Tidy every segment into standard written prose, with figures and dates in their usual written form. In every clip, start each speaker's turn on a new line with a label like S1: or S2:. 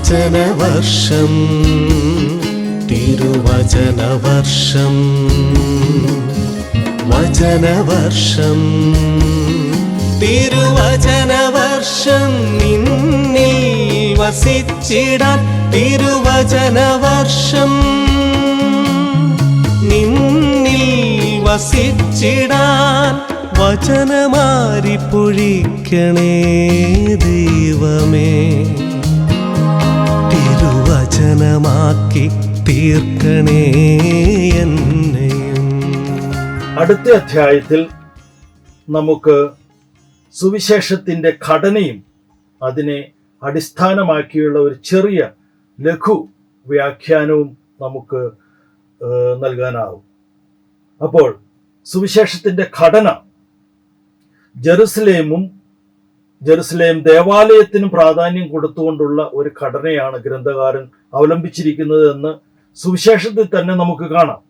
S1: തിരുവചനവർഷം തിരുവചനവർഷം വചനവർഷം തിരുവചനവർഷം നിന്നിൽ വസിച്ചിടാൻ തിരുവചനവർഷം നിന്നിൽ വസിച്ചിടാൻ വചനമാരി പൊഴിക്കണേ ദൈവമേ, തിരുവചനമാക്കി തീർക്കണേ എന്നെയും.
S2: അടുത്ത അധ്യായത്തിൽ നമുക്ക് സുവിശേഷത്തിൻ്റെ ഘടനയും അതിനെ അടിസ്ഥാനമാക്കിയുള്ള ഒരു ചെറിയ ലഘു വ്യാഖ്യാനവും നമുക്ക് നൽകാനാവും. അപ്പോൾ സുവിശേഷത്തിൻ്റെ ഘടന ജെറുസലേം ദേവാലയത്തിനും പ്രാധാന്യം കൊടുത്തുകൊണ്ടുള്ള ഒരു ഘടനയാണ് ഗ്രന്ഥകാരൻ അവലംബിച്ചിരിക്കുന്നത് എന്ന് സുവിശേഷത്തിൽ തന്നെ നമുക്ക് കാണാം.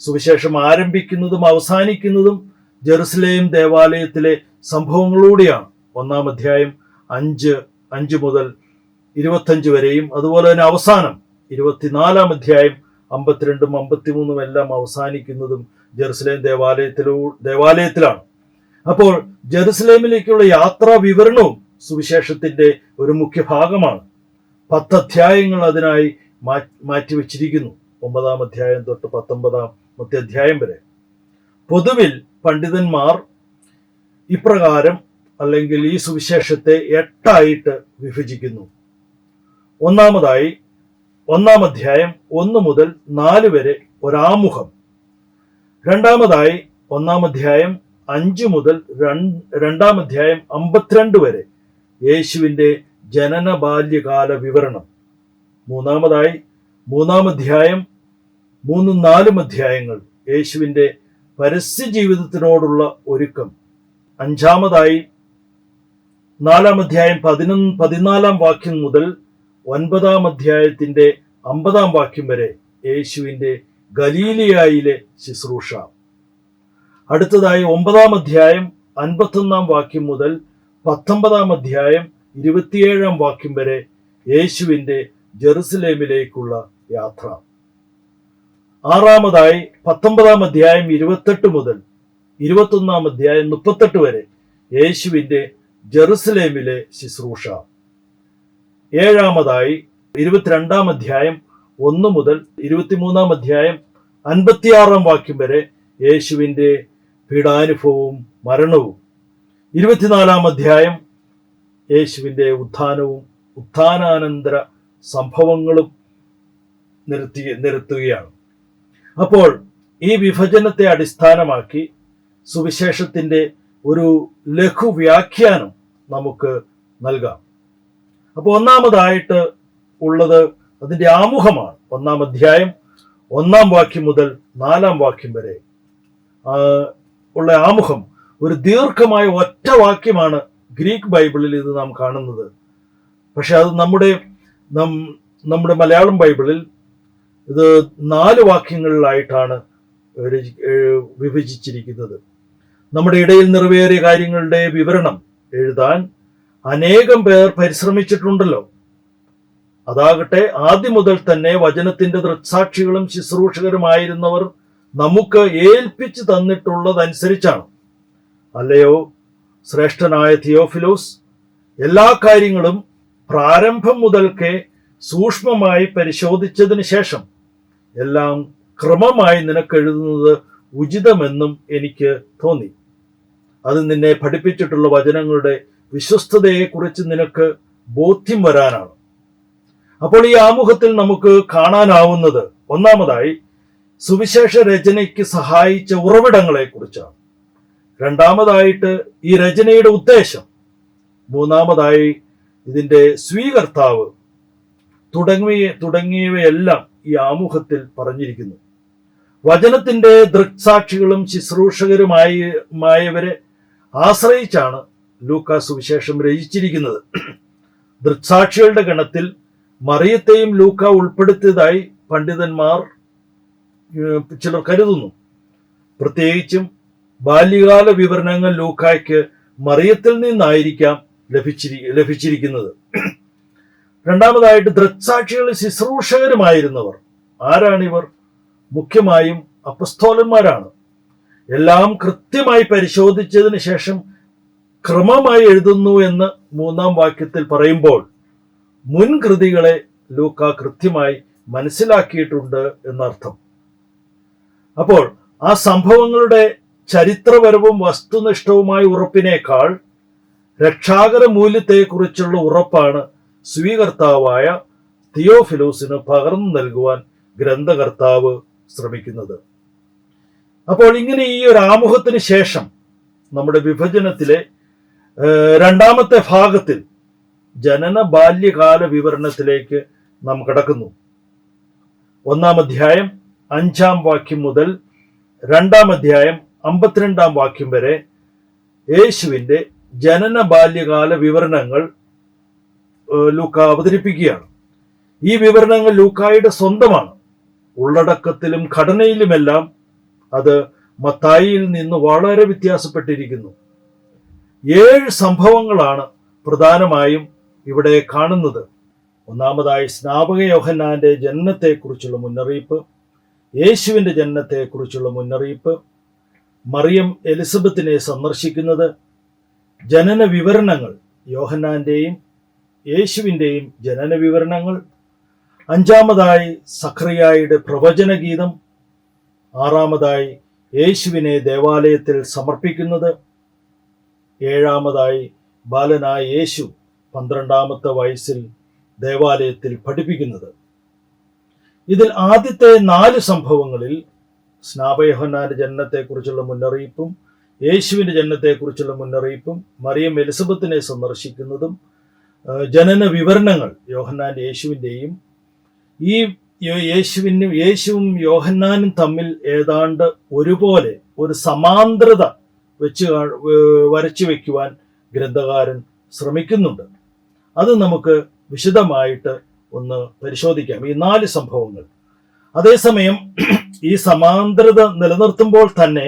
S2: സുവിശേഷം ആരംഭിക്കുന്നതും അവസാനിക്കുന്നതും ജെറുസലേം ദേവാലയത്തിലെ സംഭവങ്ങളോടെയാണ്. 1-ാം അധ്യായം 5 മുതൽ 25 വരെയും, അതുപോലെ തന്നെ അവസാനം 24-ാം അധ്യായം 52-ഉം 53-ഉം എല്ലാം അവസാനിക്കുന്നതും ജെറുസലേം ദേവാലയത്തിലാണ്. അപ്പോൾ ജെറുസലേമിലേക്കുള്ള യാത്രാ വിവരണവും സുവിശേഷത്തിന്റെ ഒരു മുഖ്യ ഭാഗമാണ്. 10 അധ്യായങ്ങൾ അതിനായി മാറ്റിവെച്ചിരിക്കുന്നു, 9-ാം അധ്യായം തൊട്ട് 19-ാമത്തെ അധ്യായം വരെ. പൊതുവിൽ പണ്ഡിതന്മാർ ഇപ്രകാരം അല്ലെങ്കിൽ ഈ സുവിശേഷത്തെ 8 ആയിട്ട് വിഭജിക്കുന്നു. ഒന്നാമതായി 1-ാം അധ്യായം 1 മുതൽ 4 വരെ ഒരാമുഖം. രണ്ടാമതായി 1-ാം അധ്യായം 5 മുതൽ 2-ാം അധ്യായം 52 വരെ യേശുവിൻ്റെ ജനന ബാല്യകാല വിവരണം. മൂന്നാമതായി 3-ാം അധ്യായം 3-ഉം 4-ഉം അധ്യായങ്ങൾ യേശുവിൻ്റെ പരസ്യ ജീവിതത്തിനോടുള്ള ഒരുക്കം. 5-ാമതായി 4-ാം അധ്യായം 14-ാം വാക്യം മുതൽ 9-ാം അധ്യായത്തിൻ്റെ 50-ാം വാക്യം വരെ യേശുവിൻ്റെ ഗലീലിയായിലെ ശുശ്രൂഷ. അടുത്തതായി 9-ാം അധ്യായം 51-ാം വാക്യം മുതൽ 19-ാം അധ്യായം 27-ാം വാക്യം വരെ യേശുവിൻ്റെ ജെറുസലേമിലേക്കുള്ള യാത്ര. 6-ാമതായി 19-ാം അധ്യായം 28 മുതൽ 21-ാം അധ്യായം 38 വരെ യേശുവിൻ്റെ ജെറുസലേമിലെ ശുശ്രൂഷ. 7-ാമതായി 22-ാം അധ്യായം 1 മുതൽ 23-ാം അധ്യായം 56-ാം വാക്യം വരെ യേശുവിൻ്റെ പീഡാനുഭവവും മരണവും. 24-ാം അധ്യായം യേശുവിൻ്റെ ഉത്ഥാനവും ഉത്ഥാനാനന്തര സംഭവങ്ങളും നിരത്തുകയാണ്. അപ്പോൾ ഈ വിഭജനത്തെ അടിസ്ഥാനമാക്കി സുവിശേഷത്തിൻ്റെ ഒരു ലഘു വ്യാഖ്യാനം നമുക്ക് നൽകാം. അപ്പോൾ ഒന്നാമതായിട്ട് ഉള്ളത് അതിൻ്റെ ആമുഖമാണ്. 1-ാം അധ്യായം 1-ാം വാക്യം മുതൽ 4-ാം വാക്യം വരെ ഉള്ള ആമുഖം ഒരു ദീർഘമായ ഒറ്റ വാക്യമാണ്. ഗ്രീക്ക് ബൈബിളിൽ ഇത് നാം കാണുന്നത്. പക്ഷെ അത് നമ്മുടെ മലയാളം ബൈബിളിൽ ഇത് 4 വാക്യങ്ങളിലായിട്ടാണ് വിഭജിച്ചിരിക്കുന്നത്. നമ്മുടെ ഇടയിൽ നിറവേറിയ കാര്യങ്ങളുടെ വിവരണം എഴുതാൻ അനേകം പേർ പരിശ്രമിച്ചിട്ടുണ്ടല്ലോ. അതാകട്ടെ ആദ്യം മുതൽ തന്നെ വചനത്തിന്റെ ദൃക്സാക്ഷികളും ശുശ്രൂഷകരുമായിരുന്നവർ നമുക്ക് ഏൽപ്പിച്ചു തന്നിട്ടുള്ളതനുസരിച്ചാണ്. അല്ലയോ ശ്രേഷ്ഠനായ തിയോഫിലോസ്, എല്ലാ കാര്യങ്ങളും പ്രാരംഭം മുതൽക്കേ സൂക്ഷ്മമായി പരിശോധിച്ചതിന് ശേഷം എല്ലാം ക്രമമായി നിനക്കെഴുതുന്നത് ഉചിതമെന്നും എനിക്ക് തോന്നി. അത് നിന്നെ പഠിപ്പിച്ചിട്ടുള്ള വചനങ്ങളുടെ വിശ്വസ്തതയെക്കുറിച്ച് നിനക്ക് ബോധ്യം വരാനാണ്. അപ്പോൾ ഈ ആമുഖത്തിൽ നമുക്ക് കാണാനാവുന്നത് ഒന്നാമതായി സുവിശേഷ രചനയ്ക്ക് സഹായിച്ച ഉറവിടങ്ങളെക്കുറിച്ചാണ്. രണ്ടാമതായിട്ട് ഈ രചനയുടെ ഉദ്ദേശം. മൂന്നാമതായി ഇതിൻ്റെ സ്വീകർത്താവ് തുടങ്ങിയവയെല്ലാം ഈ ആമുഖത്തിൽ പറഞ്ഞിരിക്കുന്നു. വചനത്തിന്റെ ദൃക്സാക്ഷികളും ശുശ്രൂഷകരുമായവരെ ആശ്രയിച്ചാണ് ലൂക്കാ സുവിശേഷം രചിച്ചിരിക്കുന്നത്. ദൃക്സാക്ഷികളുടെ ഗണത്തിൽ മറിയത്തെയും ലൂക്ക ഉൾപ്പെടുത്തിയതായി പണ്ഡിതന്മാർ ചിലർ കരുതുന്നു. പ്രത്യേകിച്ചും ബാല്യകാല വിവരണങ്ങൾ ലൂക്കായ്ക്ക് മറിയത്തിൽ നിന്നായിരിക്കാം ലഭിച്ചിരിക്കുന്നത്. രണ്ടാമതായിട്ട് ദൃക്സാക്ഷികളിൽ ശുശ്രൂഷകരുമായിരുന്നവർ. ആരാണിവർ? മുഖ്യമായും അപ്പസ്തോലന്മാരാണ്. എല്ലാം കൃത്യമായി പരിശോധിച്ചതിന് ശേഷം ക്രമമായി എഴുതുന്നു എന്ന് 3-ാം വാക്യത്തിൽ പറയുമ്പോൾ മുൻകൃതികളെ ലൂക്ക കൃത്യമായി മനസ്സിലാക്കിയിട്ടുണ്ട് എന്നർത്ഥം. അപ്പോൾ ആ സംഭവങ്ങളുടെ ചരിത്രപരവും വസ്തുനിഷ്ഠവുമായ ഉറപ്പിനേക്കാൾ രക്ഷാകര മൂല്യത്തെക്കുറിച്ചുള്ള ഉറപ്പാണ് സ്വീകർത്താവായ തിയോഫിലോസിന് പകർന്നു നൽകുവാൻ ഗ്രന്ഥകർത്താവ് ശ്രമിക്കുന്നത്. അപ്പോൾ ഇങ്ങനെ ഈ ഒരു ആമുഖത്തിന് ശേഷം നമ്മുടെ വിഭജനത്തിലെ രണ്ടാമത്തെ ഭാഗത്തിൽ ജനന ബാല്യകാല വിവരണത്തിലേക്ക് നാം കടക്കുന്നു. 1-ാം അധ്യായം 5-ാം വാക്യം മുതൽ 2-ാം അധ്യായം 52-ാം വാക്യം വരെ യേശുവിൻ്റെ ജനന ബാല്യകാല വിവരണങ്ങൾ ലൂക്ക അവതരിപ്പിക്കുകയാണ്. ഈ വിവരണങ്ങൾ ലൂക്കായുടെ സ്വന്തമാണ്. ഉള്ളടക്കത്തിലും ഘടനയിലുമെല്ലാം അത് മത്തായിയിൽ നിന്ന് വളരെ വ്യത്യാസപ്പെട്ടിരിക്കുന്നു. 7 സംഭവങ്ങളാണ് പ്രധാനമായും ഇവിടെ കാണുന്നത്. ഒന്നാമതായി സ്നാപക യോഹന്നാന്റെ ജനനത്തെക്കുറിച്ചുള്ള മുന്നറിയിപ്പ്, യേശുവിൻ്റെ ജനനത്തെക്കുറിച്ചുള്ള മുന്നറിയിപ്പ്, മറിയം എലിസബത്തിനെ സന്ദർശിക്കുന്നത്, ജനന വിവരണങ്ങൾ, യോഹന്നാന്റെയും യേശുവിൻ്റെയും ജനന വിവരണങ്ങൾ. 5-ാമതായി സഖറിയായുടെ പ്രവചന ഗീതം. 6-ാമതായി യേശുവിനെ ദേവാലയത്തിൽ സമർപ്പിക്കുന്നത്. 7-ാമതായി ബാലനായ യേശു 12-ാമത്തെ വയസ്സിൽ ദേവാലയത്തിൽ പഠിപ്പിക്കുന്നത്. ഇതിൽ ആദ്യത്തെ 4 സംഭവങ്ങളിൽ സ്നാപക ജനനത്തെക്കുറിച്ചുള്ള മുന്നറിയിപ്പും യേശുവിൻ്റെ ജനനത്തെക്കുറിച്ചുള്ള മുന്നറിയിപ്പും മറിയം എലിസബത്തിനെ സന്ദർശിക്കുന്നതും ജനന വിവരണങ്ങൾ യോഹന്നാൻ യേശുവിൻ്റെയും ഈ യേശുവും യോഹന്നാനും തമ്മിൽ ഏതാണ്ട് ഒരുപോലെ ഒരു സമാന്തരത വരച്ചു വയ്ക്കുവാൻ ഗ്രന്ഥകാരൻ ശ്രമിക്കുന്നുണ്ട്. അത് നമുക്ക് വിശദമായിട്ട് ഒന്ന് പരിശോധിക്കാം, ഈ 4 സംഭവങ്ങൾ. അതേസമയം ഈ സമാന്തരത നിലനിർത്തുമ്പോൾ തന്നെ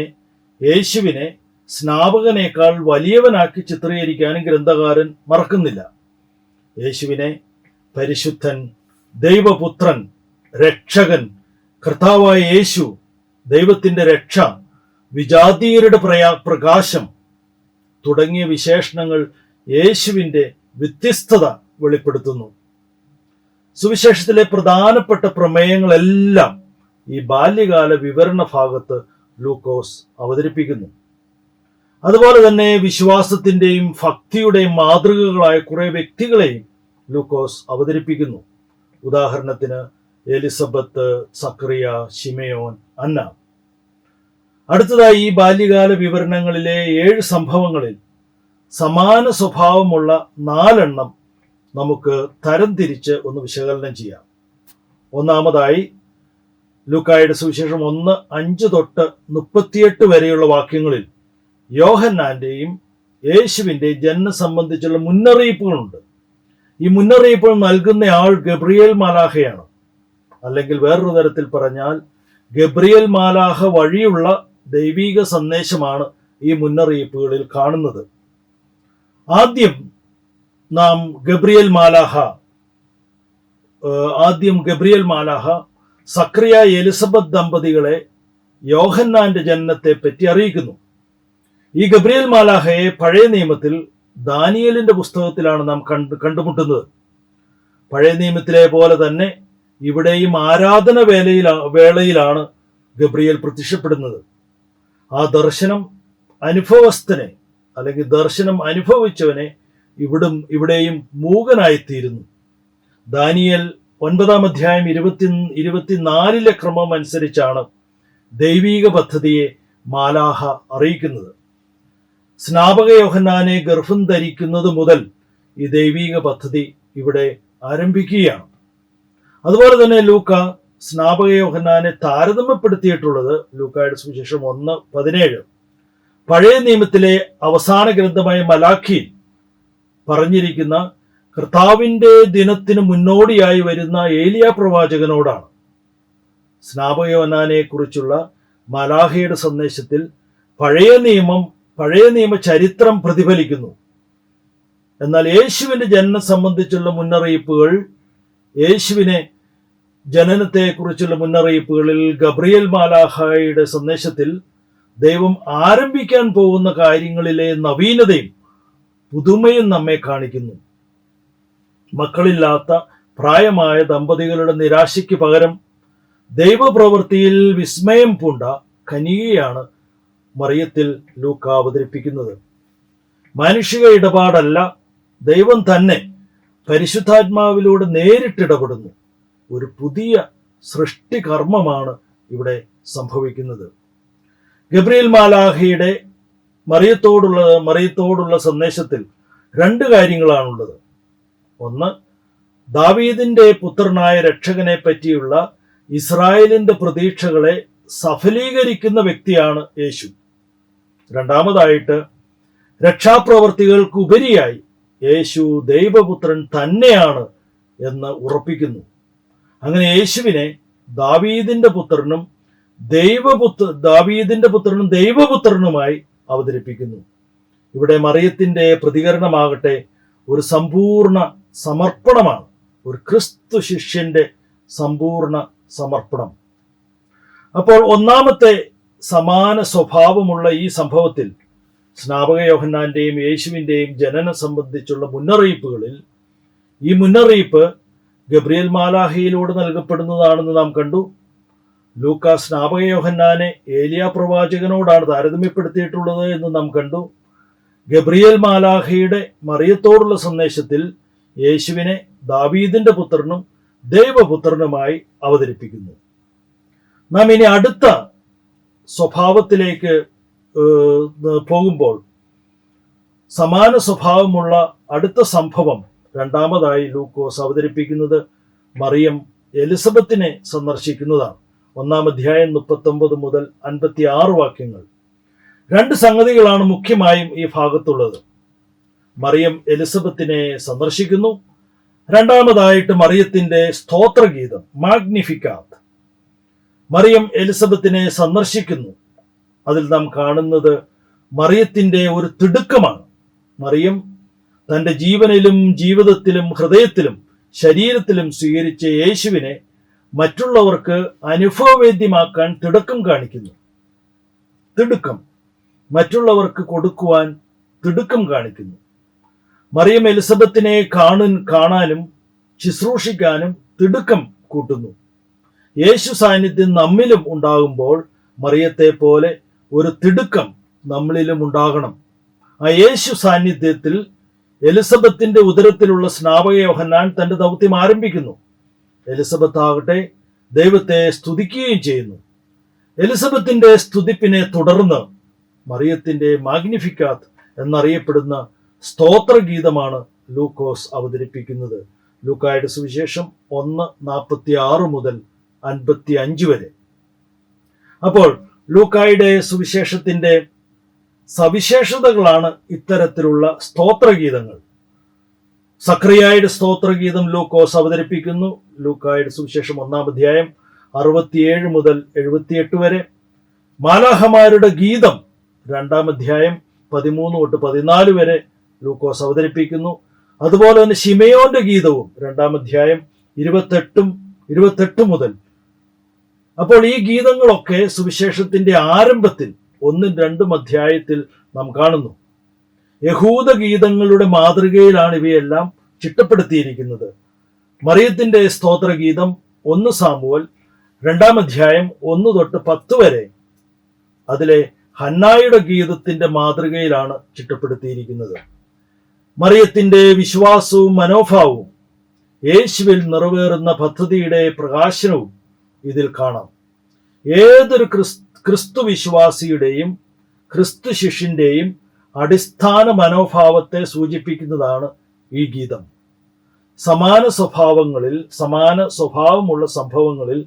S2: യേശുവിനെ സ്നാപകനേക്കാൾ വലിയവനാക്കി ചിത്രീകരിക്കാനും ഗ്രന്ഥകാരൻ മറക്കുന്നില്ല. യേശുവിനെ പരിശുദ്ധൻ, ദൈവപുത്രൻ, രക്ഷകൻ, കർത്താവായ യേശു, ദൈവത്തിൻ്റെ രക്ഷ, വിജാതീയരുടെ പ്രകാശം തുടങ്ങിയ വിശേഷണങ്ങൾ യേശുവിൻ്റെ വ്യത്യസ്തത വെളിപ്പെടുത്തുന്നു. സുവിശേഷത്തിലെ പ്രധാനപ്പെട്ട പ്രമേയങ്ങളെല്ലാം ഈ ബാല്യകാല വിവരണ ഭാഗത്ത് ലൂക്കോസ് അവതരിപ്പിക്കുന്നു. അതുപോലെ തന്നെ വിശ്വാസത്തിൻ്റെയും ഭക്തിയുടെയും മാതൃകകളായ കുറെ വ്യക്തികളെയും ലൂക്കോസ് അവതരിപ്പിക്കുന്നു. ഉദാഹരണത്തിന് എലിസബത്ത്, സക്കറിയ, ശിമയോൻ, അന്ന. അടുത്തതായി ഈ ബാല്യകാല വിവരണങ്ങളിലെ 7 സംഭവങ്ങളിൽ സമാന സ്വഭാവമുള്ള 4 എണ്ണം നമുക്ക് തരംതിരിച്ച് ഒന്ന് വിശകലനം ചെയ്യാം. ഒന്നാമതായി ലൂക്കായുടെ സുവിശേഷം 1:5 തൊട്ട് 38 വരെയുള്ള വാക്യങ്ങളിൽ യോഹന്നാന്റെയും യേശുവിൻ്റെ ജനനം സംബന്ധിച്ചുള്ള മുന്നറിയിപ്പുകളുണ്ട്. ഈ മുന്നറിയിപ്പുകൾ നൽകുന്ന ആൾ ഗബ്രിയേൽ മാലാഖയാണ്. അല്ലെങ്കിൽ വേറൊരു തരത്തിൽ പറഞ്ഞാൽ ഗബ്രിയേൽ മാലാഖ വഴിയുള്ള ദൈവിക സന്ദേശമാണ് ഈ മുന്നറിയിപ്പുകളിൽ കാണുന്നത്. ആദ്യം ഗബ്രിയേൽ മാലാഖ സക്രിയ എലിസബത്ത് ദമ്പതികളെ യോഹന്നാന്റെ ജനനത്തെ പറ്റി അറിയിക്കുന്നു. ഈ ഗബ്രിയേൽ മാലാഖയെ പഴയ നിയമത്തിൽ ദാനിയേലിന്റെ പുസ്തകത്തിലാണ് നാം കണ്ടുമുട്ടുന്നത്. പഴയ നിയമത്തിലെ പോലെ തന്നെ ഇവിടെയും ആരാധന വേളയിലാണ് ഗബ്രിയേൽ പ്രത്യക്ഷപ്പെടുന്നത്. ആ ദർശനം അനുഭവസ്ഥനെ അല്ലെങ്കിൽ ദർശനം അനുഭവിച്ചവനെ ഇവിടെയും മൂകനായിത്തീരുന്നു. ദാനിയേൽ 9-ാം അധ്യായം 24 ക്രമം അനുസരിച്ചാണ് ദൈവീക പദ്ധതിയെ മാലാഖ അറിയിക്കുന്നത്. സ്നാപക യോഹന്നാനെ ഗർഭം ധരിക്കുന്നത് മുതൽ ഈ ദൈവീക പദ്ധതി ഇവിടെ ആരംഭിക്കുകയാണ്. അതുപോലെ തന്നെ ലൂക്ക സ്നാപക യോഹന്നാനെ താരതമ്യപ്പെടുത്തിയിട്ടുള്ളത് ലൂക്കായുടെ സുവിശേഷം 1:17. പഴയ നിയമത്തിലെ അവസാന ഗ്രന്ഥമായ മലാഖിയിൽ പറഞ്ഞിരിക്കുന്ന കർത്താവിൻ്റെ ദിനത്തിന് മുന്നോടിയായി വരുന്ന ഏലിയ പ്രവാചകനോടാണ്. സ്നാപക യോഹന്നാനെ കുറിച്ചുള്ള മലാഖയുടെ സന്ദേശത്തിൽ പഴയ നിയമ ചരിത്രം പ്രതിഫലിക്കുന്നു. എന്നാൽ യേശുവിന്റെ ജനനം സംബന്ധിച്ചുള്ള മുന്നറിയിപ്പുകൾ, യേശുവിനെ ജനനത്തെക്കുറിച്ചുള്ള മുന്നറിയിപ്പുകളിൽ ഗബ്രിയേൽ മാലാഖയുടെ സന്ദേശത്തിൽ ദൈവം ആരംഭിക്കാൻ പോകുന്ന കാര്യങ്ങളിലെ നവീനതയും പുതുമയും നമ്മെ കാണിക്കുന്നു. മക്കളില്ലാത്ത പ്രായമായ ദമ്പതികളുടെ നിരാശയ്ക്ക് പകരം ദൈവപ്രവൃത്തിയിൽ വിസ്മയം പൂണ്ട കന്യകയാണ് മറിയത്തിൽ ലൂക്ക അവതരിപ്പിക്കുന്നത്. മാനുഷിക ഇടപാടല്ല, ദൈവം തന്നെ പരിശുദ്ധാത്മാവിലൂടെ നേരിട്ടിടപെടുന്നു. ഒരു പുതിയ സൃഷ്ടികർമ്മമാണ് ഇവിടെ സംഭവിക്കുന്നത്. ഗബ്രിയേൽ മാലാഖയുടെ മറിയത്തോടുള്ള സന്ദേശത്തിൽ രണ്ട് കാര്യങ്ങളാണുള്ളത്. ഒന്ന്, ദാവീദിന്റെ പുത്രനായ രക്ഷകനെ പറ്റിയുള്ള ഇസ്രായേലിന്റെ പ്രതീക്ഷകളെ സഫലീകരിക്കുന്ന വ്യക്തിയാണ് യേശു. രണ്ടാമതായിട്ട്, രക്ഷാപ്രവർത്തികൾക്ക് ഉപരിയായി യേശു ദൈവപുത്രൻ തന്നെയാണ് എന്ന് ഉറപ്പിക്കുന്നു. അങ്ങനെ യേശുവിനെ ദാവീദിന്റെ പുത്രനും ദൈവപുത്രനുമായി അവതരിപ്പിക്കുന്നു. ഇവിടെ മറിയത്തിന്റെ പ്രതികരണമാകട്ടെ ഒരു സമ്പൂർണ്ണ സമർപ്പണമാണ്, ഒരു ക്രിസ്തു ശിഷ്യന്റെ സമ്പൂർണ്ണ സമർപ്പണം. അപ്പോൾ ഒന്നാമത്തെ സമാന സ്വഭാവമുള്ള ഈ സംഭവത്തിൽ സ്നാപക യോഹന്നാന്റെയും യേശുവിന്റെയും ജനനം സംബന്ധിച്ചുള്ള മുന്നറിയിപ്പുകളിൽ ഈ മുന്നറിയിപ്പ് ഗബ്രിയേൽ മാലാഖയിലൂടെ നൽകപ്പെടുന്നതാണെന്ന് നാം കണ്ടു. ലൂക്ക സ്നാപക യോഹന്നാനെ ഏലിയ പ്രവാചകനോടാണ് താരതമ്യപ്പെടുത്തിയിട്ടുള്ളത് എന്ന് നാം കണ്ടു. ഗബ്രിയേൽ മാലാഖയുടെ മറിയത്തോടുള്ള സന്ദേശത്തിൽ യേശുവിനെ ദാവീദിന്റെ പുത്രനും ദൈവപുത്രനുമായി അവതരിപ്പിക്കുന്നു. നാം ഇനി അടുത്ത സ്വഭാവത്തിലേക്ക് പോകുമ്പോൾ സമാന സ്വഭാവമുള്ള അടുത്ത സംഭവം രണ്ടാമതായി ലൂക്കോസ് അവതരിപ്പിക്കുന്നത് മറിയം എലിസബത്തിനെ സന്ദർശിക്കുന്നതാണ്. 1-ാം അധ്യായം 39 മുതൽ 56 വാക്യങ്ങൾ. രണ്ട് സംഗതികളാണ് മുഖ്യമായും ഈ ഭാഗത്തുള്ളത്. മറിയം എലിസബത്തിനെ സന്ദർശിക്കുന്നു. രണ്ടാമതായിട്ട് മറിയത്തിന്റെ സ്തോത്രഗീതം മാഗ്നിഫിക്കാത്ത്. മറിയം എലിസബത്തിനെ സന്ദർശിക്കുന്നു. അതിൽ നാം കാണുന്നത് മറിയത്തിന്റെ ഒരു തിടുക്കമാണ്. മറിയം തന്റെ ജീവനിലും ജീവിതത്തിലും ഹൃദയത്തിലും ശരീരത്തിലും സ്വീകരിച്ച യേശുവിനെ മറ്റുള്ളവർക്ക് അനുഭവവേദ്യമാക്കാൻ തിടുക്കം കാണിക്കുന്നു. തിടുക്കം, മറ്റുള്ളവർക്ക് കൊടുക്കുവാൻ തിടുക്കം കാണിക്കുന്നു. മറിയം എലിസബത്തിനെ കാണാനും ശുശ്രൂഷിക്കാനും തിടുക്കം കൂട്ടുന്നു. യേശു സാന്നിധ്യം നമ്മിലും ഉണ്ടാകുമ്പോൾ മറിയത്തെ പോലെ ഒരു തിടുക്കം നമ്മളിലും ഉണ്ടാകണം. ആ യേശു സാന്നിധ്യത്തിൽ എലിസബത്തിന്റെ ഉദരത്തിലുള്ള സ്നാപക യോഹന്നാൻ തന്റെ ദൗത്യം ആരംഭിക്കുന്നു. എലിസബത്ത് ആകട്ടെ ദൈവത്തെ സ്തുതിക്കുകയും ചെയ്യുന്നു. എലിസബത്തിന്റെ സ്തുതിപ്പിനെ തുടർന്ന് മറിയത്തിന്റെ മാഗ്നിഫിക്കാത്ത് എന്നറിയപ്പെടുന്ന സ്തോത്രഗീതമാണ് ലൂക്കോസ് അവതരിപ്പിക്കുന്നത്. ലൂക്കായുടെ സുവിശേഷം 1:46 മുതൽ 55 വരെ. അപ്പോൾ ലൂക്കായുടെ സുവിശേഷത്തിന്റെ സവിശേഷതകളാണ് ഇത്തരത്തിലുള്ള സ്തോത്രഗീതങ്ങൾ. സക്രിയായുടെ സ്തോത്രഗീതം ലൂക്കോസ് അവതരിപ്പിക്കുന്നു. ലൂക്കായുടെ സുവിശേഷം 1-ാം അധ്യായം 67 മുതൽ 78 വരെ. മാലാഖമാരുടെ ഗീതം 2-ാം അധ്യായം 13 തൊട്ട് 14 വരെ ലൂക്കോസ് അവതരിപ്പിക്കുന്നു. അതുപോലെ തന്നെ ശിമയോന്റെ ഗീതവും 2-ാം അധ്യായം 28 മുതൽ. അപ്പോൾ ഈ ഗീതങ്ങളൊക്കെ സുവിശേഷത്തിന്റെ ആരംഭത്തിൽ 1-2 അധ്യായത്തിൽ നാം കാണുന്നു. യഹൂദ ഗീതങ്ങളുടെ മാതൃകയിലാണ് ഇവയെല്ലാം ചിട്ടപ്പെടുത്തിയിരിക്കുന്നത്. മറിയത്തിന്റെ സ്തോത്രഗീതം 1 സാമുവൽ 2-ാം അധ്യായം 1 തൊട്ട് 10 വരെ അതിലെ ഹന്നായുടെ ഗീതത്തിന്റെ മാതൃകയിലാണ് ചിട്ടപ്പെടുത്തിയിരിക്കുന്നത്. മറിയത്തിന്റെ വിശ്വാസവും മനോഭാവവും യേശുവിൽ നിറവേറുന്ന പദ്ധതിയുടെ പ്രകാശനവും ഇതിൽ കാണാം. ഏതൊരു ക്രിസ്തു വിശ്വാസിയുടെയും ക്രിസ്തു ശിഷ്യന്റെയും അടിസ്ഥാന മനോഭാവത്തെ സൂചിപ്പിക്കുന്നതാണ് ഈ ഗീതം. സമാന സ്വഭാവമുള്ള സംഭവങ്ങളിൽ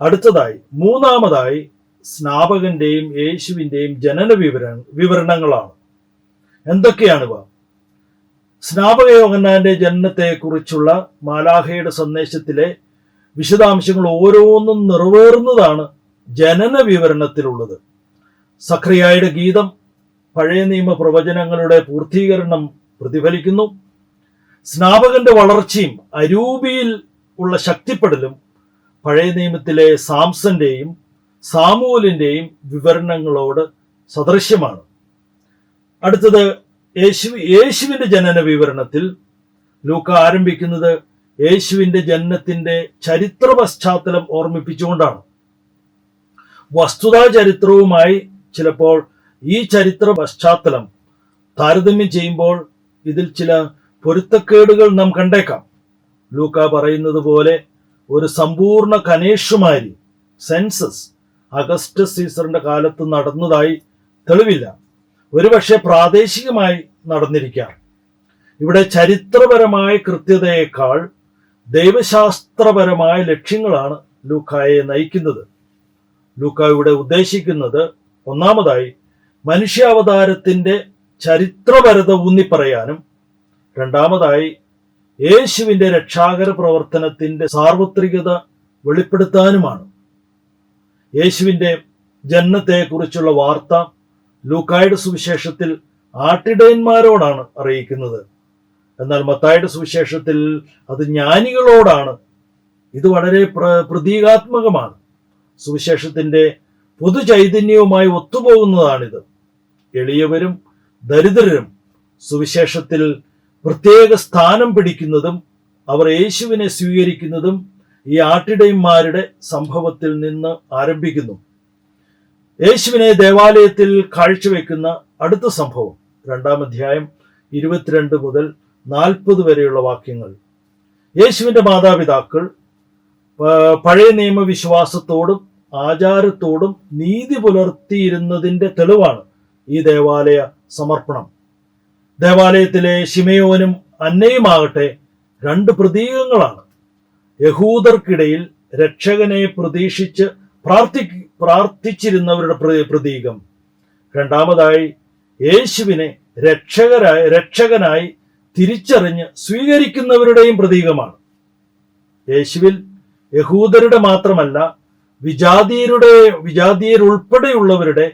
S2: അടുത്തതായി മൂന്നാമതായി സ്നാപകന്റെയും യേശുവിന്റെയും ജനന വിവരണങ്ങളാണ്. എന്തൊക്കെയാണിവ? സ്നാപക യോഹന്നാന്റെ ജനനത്തെക്കുറിച്ചുള്ള മാലാഖയുടെ സന്ദേശത്തിലെ വിശദാംശങ്ങൾ ഓരോന്നും നിറവേറുന്നതാണ് ജനന വിവരണത്തിലുള്ളത്. സഖറിയായുടെ ഗീതം പഴയ നിയമ പ്രവചനങ്ങളുടെ പൂർത്തീകരണം പ്രതിഫലിക്കുന്നു. സ്നാപകന്റെ വളർച്ചയും അരൂപിയിൽ ഉള്ള ശക്തിപ്പെടലും പഴയ നിയമത്തിലെ സാംസന്റെയും സാമൂലിന്റെയും വിവരണങ്ങളോട് സദൃശ്യമാണ്. അടുത്തത് യേശുവിന്റെ ജനന വിവരണത്തിൽ ലൂക്ക ആരംഭിക്കുന്നത് യേശുവിന്റെ ജനനത്തിന്റെ ചരിത്ര പശ്ചാത്തലം ഓർമ്മിപ്പിച്ചുകൊണ്ടാണ്. വസ്തുതാ ചരിത്രവുമായി ചിലപ്പോൾ ഈ ചരിത്ര പശ്ചാത്തലം താരതമ്യം ചെയ്യുമ്പോൾ ഇതിൽ ചില പൊരുത്തക്കേടുകൾ നാം കണ്ടേക്കാം. ലൂക്ക പറയുന്നത് പോലെ ഒരു സമ്പൂർണ്ണ കനേഷുമാരി സെൻസസ് അഗസ്റ്റസ് സീസറിന്റെ കാലത്ത് നടന്നതായി തെളിവില്ല. ഒരുപക്ഷെ പ്രാദേശികമായി നടന്നിരിക്കാം. ഇവിടെ ചരിത്രപരമായ കൃത്യതയേക്കാൾ ദൈവശാസ്ത്രപരമായ ലക്ഷ്യങ്ങളാണ് ലൂക്കായെ നയിക്കുന്നത്. ലൂക്ക ഇവിടെ ഉദ്ദേശിക്കുന്നത് ഒന്നാമതായി മനുഷ്യാവതാരത്തിന്റെ ചരിത്രപരത ഊന്നിപ്പറയാനും രണ്ടാമതായി യേശുവിന്റെ രക്ഷാകര പ്രവർത്തനത്തിന്റെ സാർവത്രികത വെളിപ്പെടുത്താനുമാണ്. യേശുവിന്റെ ജനനത്തെക്കുറിച്ചുള്ള വാർത്ത ലൂക്കായുടെ സുവിശേഷത്തിൽ ആട്ടിടയന്മാരോടാണ് അറിയിക്കുന്നത്. എന്നാൽ മത്തായിയുടെ സുവിശേഷത്തിൽ അത് ജ്ഞാനികളോടാണ്. ഇത് വളരെ പ്രതീകാത്മകമാണ്. സുവിശേഷത്തിന്റെ പൊതുചൈതന്യവുമായി ഒത്തുപോകുന്നതാണിത്. എളിയവരും ദരിദ്രരും സുവിശേഷത്തിൽ പ്രത്യേക സ്ഥാനം പിടിക്കുന്നതും അവർ യേശുവിനെ സ്വീകരിക്കുന്നതും ഈ ആട്ടിടയന്മാരുടെ സംഭവത്തിൽ നിന്ന് ആരംഭിക്കുന്നു. യേശുവിനെ ദേവാലയത്തിൽ കാഴ്ചവെക്കുന്ന അടുത്ത സംഭവം 2-ാം അധ്യായം 22 മുതൽ 40 വരെയുള്ള വാക്യങ്ങൾ. യേശുവിന്റെ മാതാപിതാക്കൾ പഴയ നിയമവിശ്വാസത്തോടും ആചാരത്തോടും നീതി പുലർത്തിയിരുന്നതിന്റെ തെളിവാണ് ഈ ദേവാലയ സമർപ്പണം. ദേവാലയത്തിലെ ശിമയോനും അന്നയുമാകട്ടെ 2 പ്രതീകങ്ങളാണ്. യഹൂദർക്കിടയിൽ രക്ഷകനെ പ്രതീക്ഷിച്ച് പ്രാർത്ഥിച്ചിരുന്നവരുടെ പ്രതീകം. രണ്ടാമതായി യേശുവിനെ രക്ഷകനായി തിരിച്ചറിഞ്ഞ് സ്വീകരിക്കുന്നവരുടെയും പ്രതീകമാണ്. യേശുവിൽ യഹൂദരുടെ മാത്രമല്ല വിജാതീയരുൾപ്പെടെയുള്ളവരുടെ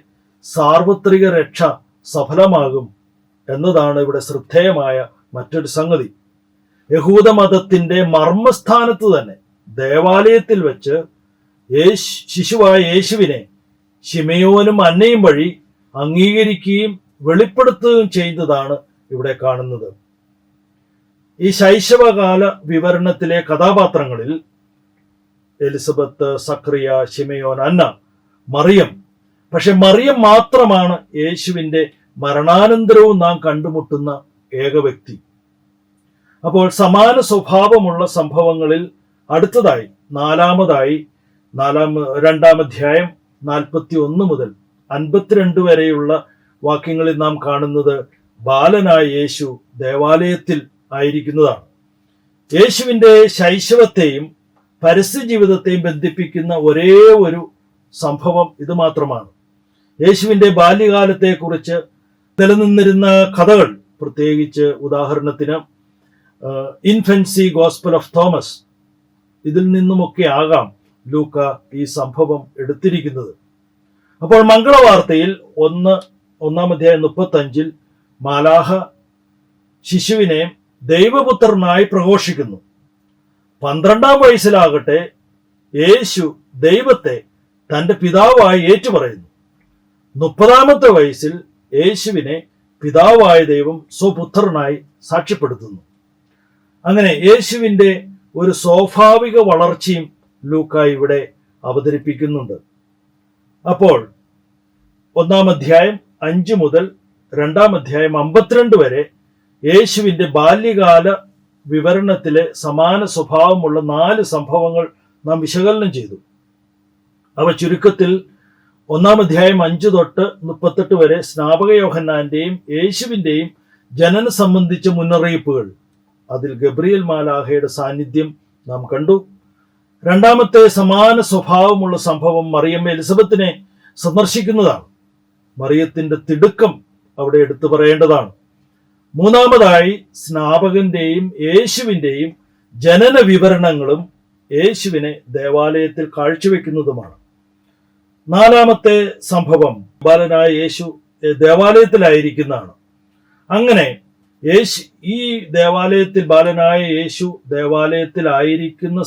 S2: സാർവത്രിക രക്ഷ സഫലമാകും എന്നതാണ് ഇവിടെ ശ്രദ്ധേയമായ മറ്റൊരു സംഗതി. യഹൂദമതത്തിന്റെ മർമ്മസ്ഥാനത്ത് തന്നെ ദേവാലയത്തിൽ വെച്ച് ശിശുവായ യേശുവിനെ ശിമയോനും അന്നയും വഴി അംഗീകരിക്കുകയും വെളിപ്പെടുത്തുകയും ചെയ്യുന്നതാണ് ഇവിടെ കാണുന്നത്. ഈ ശൈശവകാല വിവരണത്തിലെ കഥാപാത്രങ്ങളിൽ എലിസബത്ത്, സക്രിയ, ശിമയോൻ, അന്ന, മറിയം. പക്ഷെ മറിയം മാത്രമാണ് യേശുവിന്റെ മരണാനന്തരവും നാം കണ്ടുമുട്ടുന്ന ഏക വ്യക്തി. അപ്പോൾ സമാന സ്വഭാവമുള്ള സംഭവങ്ങളിൽ അടുത്തതായി 2-ാം അധ്യായം 41 മുതൽ 52 വരെയുള്ള വാക്യങ്ങളിൽ നാം കാണുന്നത് ബാലനായ യേശു ദേവാലയത്തിൽ ആയിരിക്കുന്നതാണ്. യേശുവിന്റെ ശൈശവത്തെയും പരസ്യ ജീവിതത്തെയും ബന്ധിപ്പിക്കുന്ന ഒരേ ഒരു സംഭവം ഇത് മാത്രമാണ്. യേശുവിന്റെ ബാല്യകാലത്തെക്കുറിച്ച് നിലനിന്നിരുന്ന കഥകൾ, പ്രത്യേകിച്ച് ഉദാഹരണത്തിന് ഇൻഫൻസി ഗോസ്പൽ ഓഫ് തോമസ്, ഇതിൽ നിന്നുമൊക്കെ ആകാം ലൂക്ക ഈ സംഭവം എടുത്തിരിക്കുന്നത്. അപ്പോൾ മംഗളവാർത്തയിൽ 1-ാം അധ്യായം 35 മാലാഹ ശിശുവിനെ ദൈവപുത്രനായി പ്രഘോഷിക്കുന്നു. 12-ാം വയസ്സിലാകട്ടെ യേശു ദൈവത്തെ തന്റെ പിതാവായി ഏറ്റുപറയുന്നു. 30-ാമത്തെ വയസ്സിൽ യേശുവിനെ പിതാവായ ദൈവം സ്വപുത്രനായി സാക്ഷ്യപ്പെടുത്തുന്നു. അങ്ങനെ യേശുവിന്റെ ഒരു സ്വാഭാവിക വളർച്ചയും ലൂക്ക ഇവിടെ അവതരിപ്പിക്കുന്നുണ്ട്. അപ്പോൾ 1-ാം അധ്യായം 5 മുതൽ 2-ാം അധ്യായം 52 വരെ യേശുവിന്റെ ബാല്യകാല വിവരണത്തിലെ സമാന സ്വഭാവമുള്ള 4 സംഭവങ്ങൾ നാം വിശകലനം ചെയ്തു. അവ ചുരുക്കത്തിൽ 1-ാം അധ്യായം 5 തൊട്ട് 38 വരെ സ്നാപക യോഹന്നാന്റെയും യേശുവിന്റെയും ജനനം സംബന്ധിച്ച മുന്നറിയിപ്പുകൾ, അതിൽ ഗബ്രിയേൽ മാലാഖയുടെ സാന്നിധ്യം നാം കണ്ടു. 2-ാമത്തെ സമാന സ്വഭാവമുള്ള സംഭവം മറിയം എലിസബത്തിനെ സന്ദർശിക്കുന്നതാണ്. മറിയത്തിന്റെ തിടുക്കം അവിടെ എടുത്തു പറയേണ്ടതാണ്. 3-ാമതായി സ്നാപകന്റെയും യേശുവിന്റെയും ജനന വിവരണങ്ങളും യേശുവിനെ ദേവാലയത്തിൽ കാഴ്ചവെക്കുന്നതുമാണ്. 4-ാമത്തെ സംഭവം ബാലനായ യേശു ദേവാലയത്തിലായിരിക്കുന്നതാണ്. അങ്ങനെ ഈ ദേവാലയത്തിൽ ബാലനായ യേശു ദേവാലയത്തിലായിരിക്കുന്ന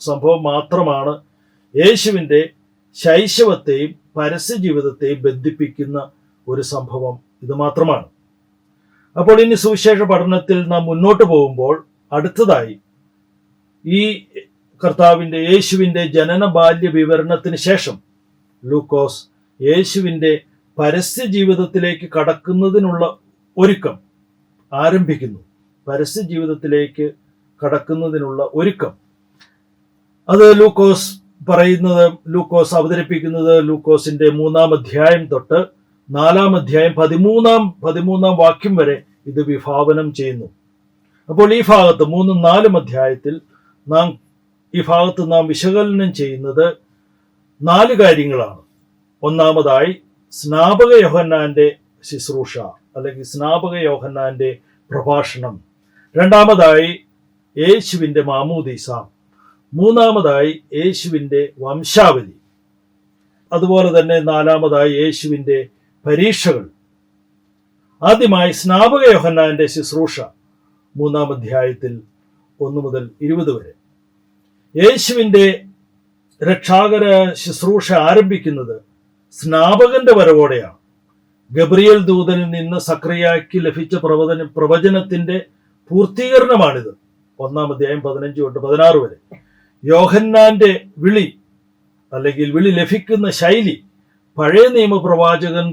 S2: സംഭവം മാത്രമാണ് യേശുവിൻ്റെ ശൈശവത്തെയും പരസ്യ ജീവിതത്തെയും ബന്ധിപ്പിക്കുന്ന ഒരു സംഭവം ഇത് മാത്രമാണ്. അപ്പോൾ ഇനി സുവിശേഷ പഠനത്തിൽ നാം മുന്നോട്ട് പോകുമ്പോൾ അടുത്തതായി ഈ കർത്താവിൻ്റെ യേശുവിൻ്റെ ജനന ബാല്യ വിവരണത്തിന് ശേഷം ലൂക്കോസ് യേശുവിൻ്റെ പരസ്യ ജീവിതത്തിലേക്ക് കടക്കുന്നതിനുള്ള ഒരുക്കം ആരംഭിക്കുന്നു. പരസ്യ ജീവിതത്തിലേക്ക് കടക്കുന്നതിനുള്ള ഒരുക്കം അത് ലൂക്കോസ് അവതരിപ്പിക്കുന്നത് ലൂക്കോസിന്റെ 3-ാം അധ്യായം തൊട്ട് 4-ാം അധ്യായം 13-ാം വാക്യം വരെ ഇത് വിഭാവനം ചെയ്യുന്നു. അപ്പോൾ ഈ ഭാഗത്ത് 3-4 അധ്യായത്തിൽ നാം വിശകലനം ചെയ്യുന്നത് 4 കാര്യങ്ങളാണ്. ഒന്നാമതായി സ്നാപക യോഹന്നാന്റെ ശുശ്രൂഷ അല്ലെങ്കിൽ സ്നാപക യോഹന്നാന്റെ പ്രഭാഷണം. രണ്ടാമതായി യേശുവിൻ്റെ മാമോദീസ. മൂന്നാമതായി യേശുവിൻ്റെ വംശാവലി. അതുപോലെ തന്നെ 4-ാമതായി യേശുവിൻ്റെ പരീക്ഷകൾ. ആദ്യമായി സ്നാപക യോഹന്നാന്റെ ശുശ്രൂഷ 3-ാം അധ്യായത്തിൽ 1 മുതൽ 20 വരെ. യേശുവിൻ്റെ രക്ഷാകര ശുശ്രൂഷ ആരംഭിക്കുന്നത് സ്നാപകന്റെ വരവോടെയാണ്. ഗബ്രിയേൽ ദൂതനിൽ നിന്ന് സക്രിയായ്ക്ക് ലഭിച്ച പ്രവചനത്തിന്റെ പൂർത്തീകരണമാണിത്. 1-ാം അധ്യായം 15 തൊട്ട് 16 വരെ. യോഹന്നാന്റെ വിളി അല്ലെങ്കിൽ വിളി ലഭിക്കുന്ന ശൈലി പഴയ നിയമ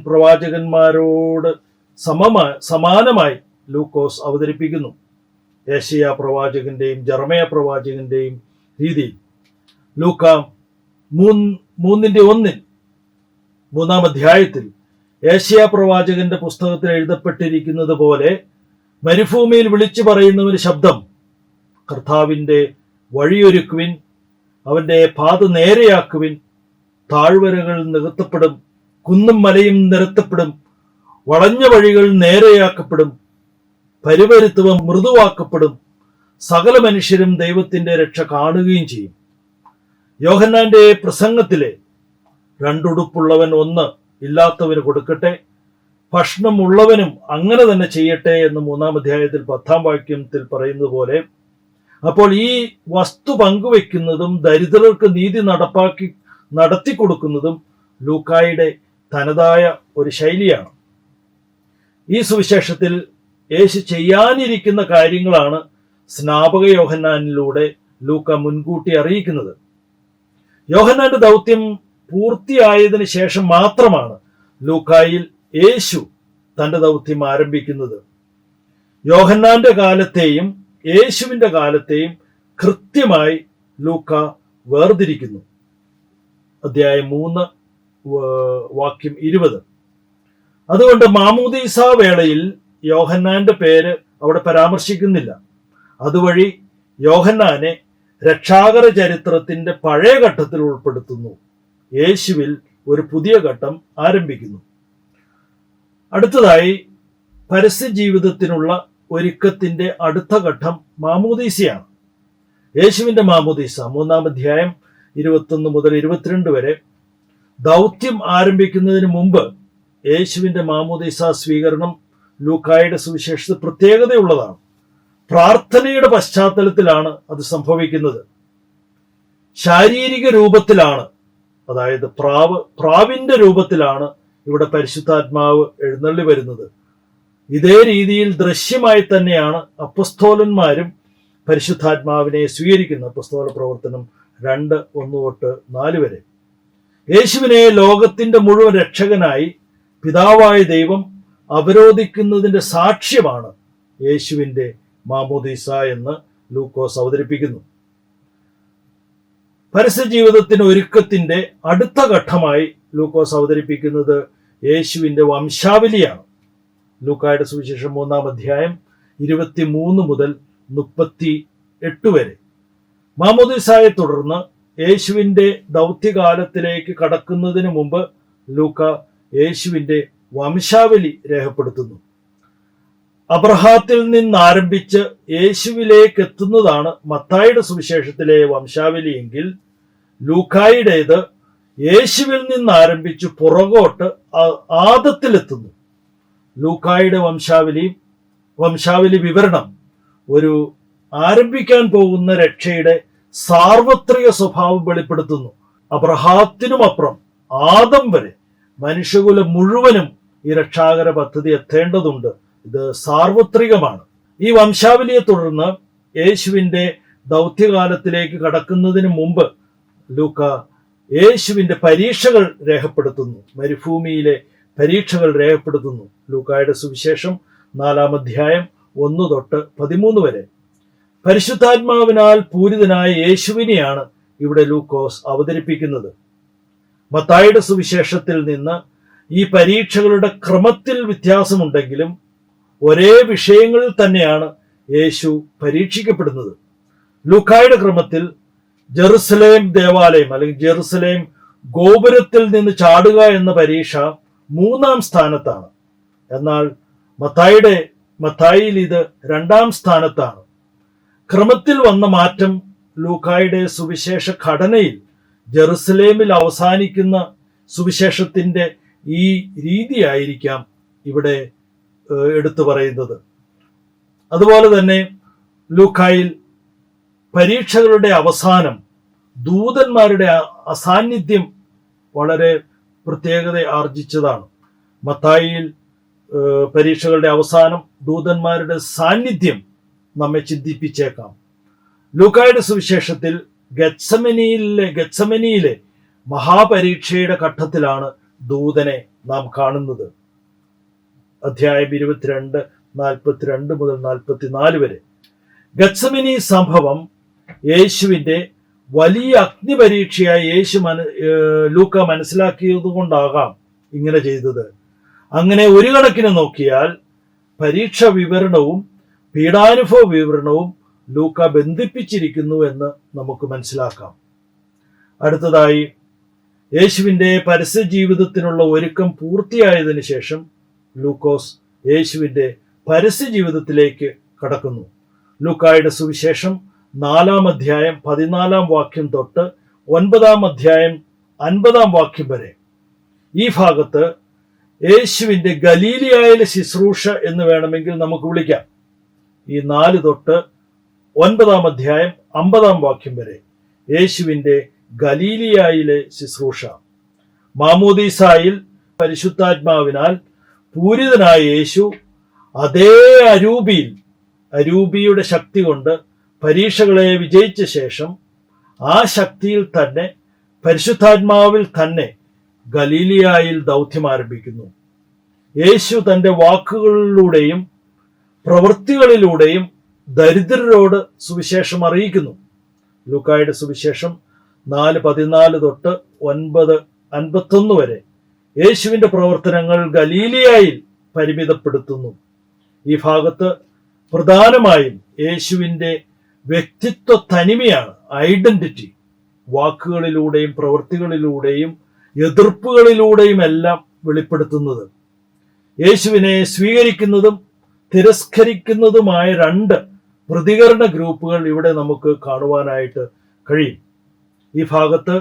S2: പ്രവാചകന്മാരോട് സമാനമായി ലൂക്കോസ് അവതരിപ്പിക്കുന്നു. യെശയ്യാ പ്രവാചകന്റെയും ജെറമയ പ്രവാചകന്റെയും രീതിയിൽ. ലൂക്ക 3:1 3-ാം അധ്യായത്തിൽ യെശയ്യാ പ്രവാചകന്റെ പുസ്തകത്തിൽ എഴുതപ്പെട്ടിരിക്കുന്നത് പോലെ മരുഭൂമിയിൽ വിളിച്ചു പറയുന്നവന് ശബ്ദം, കർത്താവിൻ്റെ വഴിയൊരുക്കുവിൻ, അവന്റെ പാത നേരെയാക്കുവിൻ, താഴ്വരകൾ നികത്തപ്പെടും, കുന്നും മലയും നിരത്തപ്പെടും, വളഞ്ഞ വഴികൾ നേരെയാക്കപ്പെടും, പരിവരുത്തുവ മൃദുവാക്കപ്പെടും, സകല മനുഷ്യരും ദൈവത്തിന്റെ രക്ഷ കാണുകയും ചെയ്യും. യോഹന്നാന്റെ പ്രസംഗത്തിലെ 2 ഉടുപ്പുള്ളവൻ 1 ഇല്ലാത്തവന് കൊടുക്കട്ടെ, ഭക്ഷണം ഉള്ളവനും അങ്ങനെ തന്നെ ചെയ്യട്ടെ എന്ന് 3-ാം അധ്യായത്തിൽ 10-ാം വാക്യത്തിൽ പറയുന്നത് പോലെ, അപ്പോൾ ഈ വസ്തു പങ്കുവെക്കുന്നതും ദരിദ്രർക്ക് നീതി നടത്തി കൊടുക്കുന്നതും ലൂക്കായുടെ തനതായ ഒരു ശൈലിയാണ്. ഈ സുവിശേഷത്തിൽ യേശു ചെയ്യാനിരിക്കുന്ന കാര്യങ്ങളാണ് സ്നാപക യോഹന്നാനിലൂടെ ലൂക്ക മുൻകൂട്ടി അറിയിക്കുന്നത്. യോഹന്നാന്റെ ദൗത്യം പൂർത്തിയായതിനു ശേഷം മാത്രമാണ് ലൂക്കായിൽ യേശു തന്റെ ദൗത്യം ആരംഭിക്കുന്നത്. യോഹന്നാന്റെ കാലത്തെയും യേശുവിന്റെ കാലത്തെയും കൃത്യമായി ലൂക്ക വേർതിരിക്കുന്നു. അധ്യായം 3 വാക്യം 20. അതുകൊണ്ട് മാമോദീസ വേളയിൽ യോഹന്നാന്റെ പേര് അവിടെ പരാമർശിക്കുന്നില്ല. അതുവഴി യോഹന്നാനെ രക്ഷാകര ചരിത്രത്തിന്റെ പഴയ ഘട്ടത്തിൽ ഉൾപ്പെടുത്തുന്നു. യേശുവിൽ ഒരു പുതിയ ഘട്ടം ആരംഭിക്കുന്നു. അടുത്തതായി പരസ്യ ജീവിതത്തിനുള്ള ഒരുക്കത്തിന്റെ അടുത്ത ഘട്ടം മാമോദീസയാണ്. യേശുവിന്റെ മാമോദീസ 3-ാം അധ്യായം 21 മുതൽ 22 വരെ. ദൗത്യം ആരംഭിക്കുന്നതിന് മുമ്പ് യേശുവിന്റെ മാമോദീസ സ്വീകരണം ലൂക്കായുടെ സുവിശേഷത്തിൽ പ്രത്യേകതയുള്ളതാണ്. പ്രാർത്ഥനയുടെ പശ്ചാത്തലത്തിലാണ് അത് സംഭവിക്കുന്നത്. ശാരീരിക രൂപത്തിലാണ്, അതായത് പ്രാവിന്റെ രൂപത്തിലാണ് ഇവിടെ പരിശുദ്ധാത്മാവ് എഴുന്നള്ളി വരുന്നത്. ഇതേ രീതിയിൽ ദൃശ്യമായി തന്നെയാണ് അപ്പസ്തോലന്മാരും പരിശുദ്ധാത്മാവിനെ സ്വീകരിക്കുന്നത്. അപ്പസ്തോല പ്രവർത്തനം 2:1-4 വരെ. യേശുവിനെ ലോകത്തിന്റെ മുഴുവൻ രക്ഷകനായി പിതാവായ ദൈവം അവരോധിക്കുന്നതിന്റെ സാക്ഷ്യമാണ് യേശുവിന്റെ മാമോദീസ എന്ന് ലൂക്കോസ് അവതരിപ്പിക്കുന്നു. പരസ്യ ജീവിതത്തിന് ഒരുക്കത്തിന്റെ അടുത്ത ഘട്ടമായി ലൂക്കോസ് അവതരിപ്പിക്കുന്നത് യേശുവിന്റെ വംശാവലിയാണ്. ലൂക്കായുടെ സുവിശേഷം 3-ാം അധ്യായം 23 മുതൽ 38 വരെ. മാമോദീസായെ തുടർന്ന് യേശുവിന്റെ ദൗത്യകാലത്തിലേക്ക് കടക്കുന്നതിന് മുമ്പ് ലൂക്ക യെശുവിന്റെ വംശാവലി രേഖപ്പെടുത്തുന്നു. അബ്രഹാത്തിൽ നിന്നാരംഭിച്ച് യേശുവിലേക്ക് എത്തുന്നതാണ് മത്തായിയുടെ സുവിശേഷത്തിലെ വംശാവലി എങ്കിൽ ലൂക്കായുടേത് യേശുവിൽ നിന്നാരംഭിച്ച് പുറകോട്ട് ആദത്തിലെത്തുന്നു. ലൂക്കായുടെ വംശാവലിയും വംശാവലി വിവരണം ഒരു ആരംഭിക്കാൻ പോകുന്ന രക്ഷയുടെ സാർവത്രിക സ്വഭാവം വെളിപ്പെടുത്തുന്നു. അബ്രഹാത്തിനുമപ്പുറം ആദം വരെ മനുഷ്യകുലം മുഴുവനും ഈ രക്ഷാകര പദ്ധതി എത്തേണ്ടതുണ്ട്. ഇത് സാർവത്രികമാണ്. ഈ വംശാവലിയെ തുടർന്ന് യേശുവിൻ്റെ ദൗത്യകാലത്തിലേക്ക് കടക്കുന്നതിന് മുമ്പ് ലൂക്ക യേശുവിൻ്റെ പരീക്ഷകൾ രേഖപ്പെടുത്തുന്നു. മരുഭൂമിയിലെ പരീക്ഷകൾ രേഖപ്പെടുത്തുന്നു. ലൂക്കായുടെ സുവിശേഷം 4-ാം അധ്യായം 1 തൊട്ട് 13 വരെ. പരിശുദ്ധാത്മാവിനാൽ പൂരിതനായ യേശുവിനെയാണ് ഇവിടെ ലൂക്കോസ് അവതരിപ്പിക്കുന്നത്. മത്തായിയുടെ സുവിശേഷത്തിൽ നിന്ന് ഈ പരീക്ഷകളുടെ ക്രമത്തിൽ വ്യത്യാസമുണ്ടെങ്കിലും ഒരേ വിഷയങ്ങളിൽ തന്നെയാണ് യേശു പരീക്ഷിക്കപ്പെടുന്നത്. ലൂക്കായുടെ ക്രമത്തിൽ ജെറുസലേം ദേവാലയം അല്ലെങ്കിൽ ജെറുസലേം ഗോപുരത്തിൽ നിന്ന് ചാടുക എന്ന പരീക്ഷ 3-ാം സ്ഥാനത്താണ്. എന്നാൽ മത്തായിയിൽ ഇത് 2-ാം സ്ഥാനത്താണ്. ക്രമത്തിൽ വന്ന മാറ്റം ലൂക്കായുടെ സുവിശേഷ ഘടനയിൽ ജെറുസലേമിൽ അവസാനിക്കുന്ന സുവിശേഷത്തിന്റെ ഈ രീതിയായിരിക്കാം ഇവിടെ എടുത്തു പറയുന്നത്. അതുപോലെ തന്നെ ലൂക്കായിൽ പരീക്ഷകളുടെ അവസാനം ദൂതന്മാരുടെ അസാന്നിധ്യം വളരെ പ്രത്യേകത ആർജിച്ചതാണ്. മത്തായിയിൽ പരീക്ഷകളുടെ അവസാനം ദൂതന്മാരുടെ സാന്നിധ്യം നമ്മെ ചിന്തിപ്പിച്ചേക്കാം. ലൂക്കായുടെ സുവിശേഷത്തിൽ ഗെത്സമനിയിലെ മഹാപരീക്ഷയുടെ ഘട്ടത്തിലാണ് ദൂതനെ നാം കാണുന്നത്. അധ്യായം 22, 42 മുതൽ 44 വരെ. ഗെത്സമനി സംഭവം യേശുവിൻ്റെ വലിയ അഗ്നിപരീക്ഷയായി ലൂക്ക മനസ്സിലാക്കിയത് കൊണ്ടാകാം ഇങ്ങനെ ചെയ്തത്. അങ്ങനെ ഒരു കണക്കിന് നോക്കിയാൽ പരീക്ഷ വിവരണവും പീഡാനുഭവ വിവരണവും ലൂക്ക ബന്ധിപ്പിച്ചിരിക്കുന്നു എന്ന് നമുക്ക് മനസ്സിലാക്കാം. അടുത്തതായി യേശുവിൻ്റെ പരസ്യ ജീവിതത്തിനുള്ള ഒരുക്കം പൂർത്തിയായതിനു ശേഷം ലൂക്കോസ് യേശുവിൻ്റെ പരസ്യ ജീവിതത്തിലേക്ക് കടക്കുന്നു. ലൂക്കായുടെ സുവിശേഷം 4-ാം അധ്യായം 14-ാം വാക്യം തൊട്ട് 9-ാം അധ്യായം 50-ാം വാക്യം വരെ. ഈ ഭാഗത്ത് യേശുവിൻ്റെ ഗലീലിയായിലെ ശുശ്രൂഷ എന്ന് വേണമെങ്കിൽ നമുക്ക് വിളിക്കാം. ഈ 4 തൊട്ട് 9-ാം അധ്യായം 50-ാം വാക്യം വരെ യേശുവിൻ്റെ ഗലീലിയായിലെ ശുശ്രൂഷ. മാമോദീസായിൽ പരിശുദ്ധാത്മാവിനാൽ പൂരിതനായ യേശു അതേ അരൂപിയുടെ ശക്തി കൊണ്ട് പരീക്ഷകളെ വിജയിച്ച ശേഷം ആ ശക്തിയിൽ തന്നെ പരിശുദ്ധാത്മാവിൽ തന്നെ ഗലീലിയായിൽ ദൗത്യം ആരംഭിക്കുന്നു. യേശു തൻ്റെ വാക്കുകളിലൂടെയും പ്രവൃത്തികളിലൂടെയും ദരിദ്രരോട് സുവിശേഷം അറിയിക്കുന്നു. ലൂക്കായുടെ സുവിശേഷം 4:14 തൊട്ട് 9:51 വരെ യേശുവിൻ്റെ പ്രവർത്തനങ്ങൾ ഗലീലിയായിൽ പരിമിതപ്പെടുത്തുന്നു. ഈ ഭാഗത്ത് പ്രധാനമായും യേശുവിൻ്റെ വ്യക്തിത്വ തനിമയാണ്, ഐഡന്റിറ്റി, വാക്കുകളിലൂടെയും പ്രവൃത്തികളിലൂടെയും എതിർപ്പുകളിലൂടെയും എല്ലാം വെളിപ്പെടുത്തുന്നത്. യേശുവിനെ സ്വീകരിക്കുന്നതും തിരസ്കരിക്കുന്നതുമായ 2 പ്രതികരണ ഗ്രൂപ്പുകൾ ഇവിടെ നമുക്ക് കാണുവാനായിട്ട് കഴിയും. ഈ ഭാഗത്ത്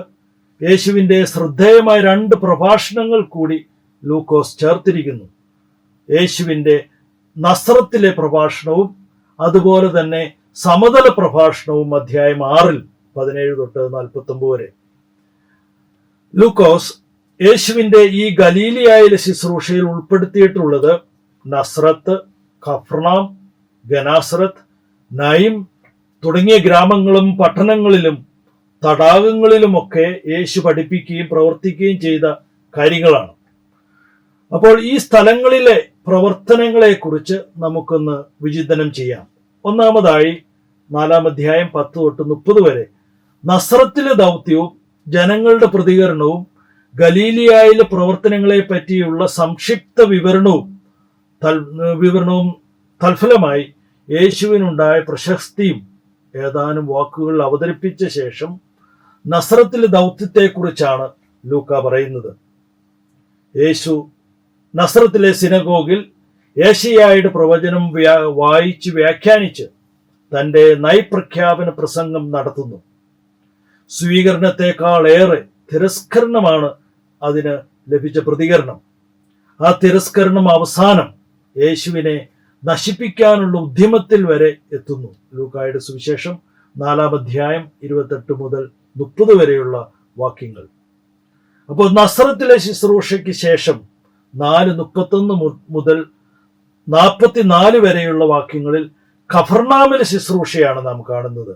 S2: യേശുവിൻ്റെ ശ്രദ്ധേയമായ 2 പ്രഭാഷണങ്ങൾ കൂടി ലൂക്കോസ് ചേർത്തിരിക്കുന്നു. യേശുവിൻ്റെ നസ്രത്തിലെ പ്രഭാഷണവും അതുപോലെ തന്നെ സമതല പ്രഭാഷണവും അധ്യായം 6 17 തൊട്ട് 49 വരെ. ലൂക്കോസ് യേശുവിൻ്റെ ഈ ഗലീലിയായിലെ ശുശ്രൂഷയിൽ ഉൾപ്പെടുത്തിയിട്ടുള്ളത് നസ്രത്ത്, കഫർനാം, ഗനാസറത്ത്, നയിം തുടങ്ങിയ ഗ്രാമങ്ങളും പട്ടണങ്ങളിലും തടാകങ്ങളിലുമൊക്കെ യേശു പഠിപ്പിക്കുകയും പ്രവർത്തിക്കുകയും ചെയ്ത കാര്യങ്ങളാണ്. അപ്പോൾ ഈ സ്ഥലങ്ങളിലെ പ്രവർത്തനങ്ങളെക്കുറിച്ച് നമുക്കൊന്ന് വിചിന്തനം ചെയ്യാം. ഒന്നാമതായി 4-ാം അധ്യായം 10 തൊട്ട് 30 വരെ നസ്രത്തിലെ ദൗത്യവും ജനങ്ങളുടെ പ്രതികരണവും ഗലീലിയായിലെ പ്രവർത്തനങ്ങളെ പറ്റിയുള്ള സംക്ഷിപ്ത വിവരണവും തൽഫലമായി യേശുവിനുണ്ടായ പ്രശസ്തിയും ഏതാനും വാക്കുകൾ അവതരിപ്പിച്ച ശേഷം നസ്രത്തിലെ ദൗത്യത്തെക്കുറിച്ചാണ് ലൂക്ക പറയുന്നത്. യേശു നസ്രത്തിലെ സിനഗോഗിൽ യേശയ്യായുടെ പ്രവചനം വായിച്ച് വ്യാഖ്യാനിച്ച് തൻ്റെ നയപ്രഖ്യാപന പ്രസംഗം നടത്തുന്നു. സ്വീകരണത്തെക്കാളേറെ തിരസ്കരണമാണ് അതിന് ലഭിച്ച പ്രതികരണം. ആ തിരസ്കരണം അവസാനം യേശുവിനെ നശിപ്പിക്കാനുള്ള ഉദ്യമത്തിൽ വരെ എത്തുന്നു. ലൂക്കായുടെ സുവിശേഷം 4-ാം അധ്യായം 28 മുതൽ 30 വരെയുള്ള വാക്യങ്ങൾ. അപ്പോൾ നസ്രത്തിലെ ശുശ്രൂഷയ്ക്ക് ശേഷം 4:31 മുതൽ 44 വരെയുള്ള വാക്യങ്ങളിൽ കഫർനാമിലെ ശുശ്രൂഷയാണ് നാം കാണുന്നത്.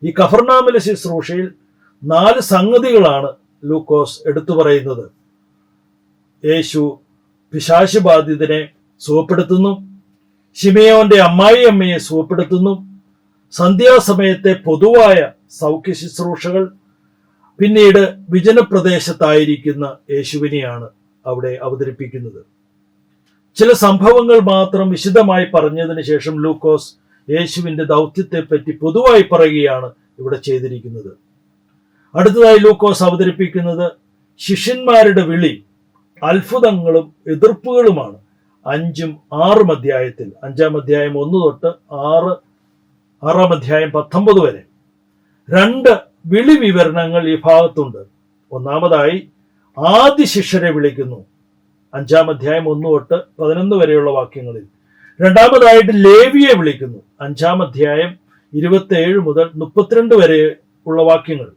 S2: ഈ കഫർനാമിലെ ശുശ്രൂഷയിൽ 4 സംഗതികളാണ് ലൂക്കോസ് എടുത്തു പറയുന്നത്. യേശു പിശാച് ബാധിതനെ സുഖപ്പെടുത്തുന്നു, ശിമയോന്റെ അമ്മായിയമ്മയെ സുഖപ്പെടുത്തുന്നു, സന്ധ്യാസമയത്തെ പൊതുവായ സൗഖ്യ ശുശ്രൂഷകൾ, പിന്നീട് വിജനപ്രദേശത്തായിരിക്കുന്ന യേശുവിനെയാണ് അവിടെ അവതരിപ്പിക്കുന്നത്. ചില സംഭവങ്ങൾ മാത്രം വിശദമായി പറഞ്ഞതിന് ശേഷം ലൂക്കോസ് യേശുവിന്റെ ദൗത്യത്തെപ്പറ്റി പൊതുവായി പറയുകയാണ് ഇവിടെ ചെയ്തിരിക്കുന്നത്. അടുത്തതായി ലൂക്കോസ് അവതരിപ്പിക്കുന്നത് ശിഷ്യന്മാരുടെ വിളി, അത്ഭുതങ്ങളും എതിർപ്പുകളുമാണ് 5ഉം 6ഉം അധ്യായത്തിൽ. 5-ാം അധ്യായം 1 തൊട്ട് 6-ാം അധ്യായം 19 വരെ 2 വിളി വിവരണങ്ങൾ ഈ ഭാഗത്തുണ്ട്. ഒന്നാമതായി ആദ്യ ശിഷ്യരെ വിളിക്കുന്നു, 5-ാം അധ്യായം 1 തൊട്ട് 11 വരെയുള്ള വാക്യങ്ങളിൽ. രണ്ടാമതായിട്ട് ലേവിയെ വിളിക്കുന്നു, 5-ാം അധ്യായം 27 മുതൽ 32 വരെ ഉള്ള വാക്യങ്ങൾ.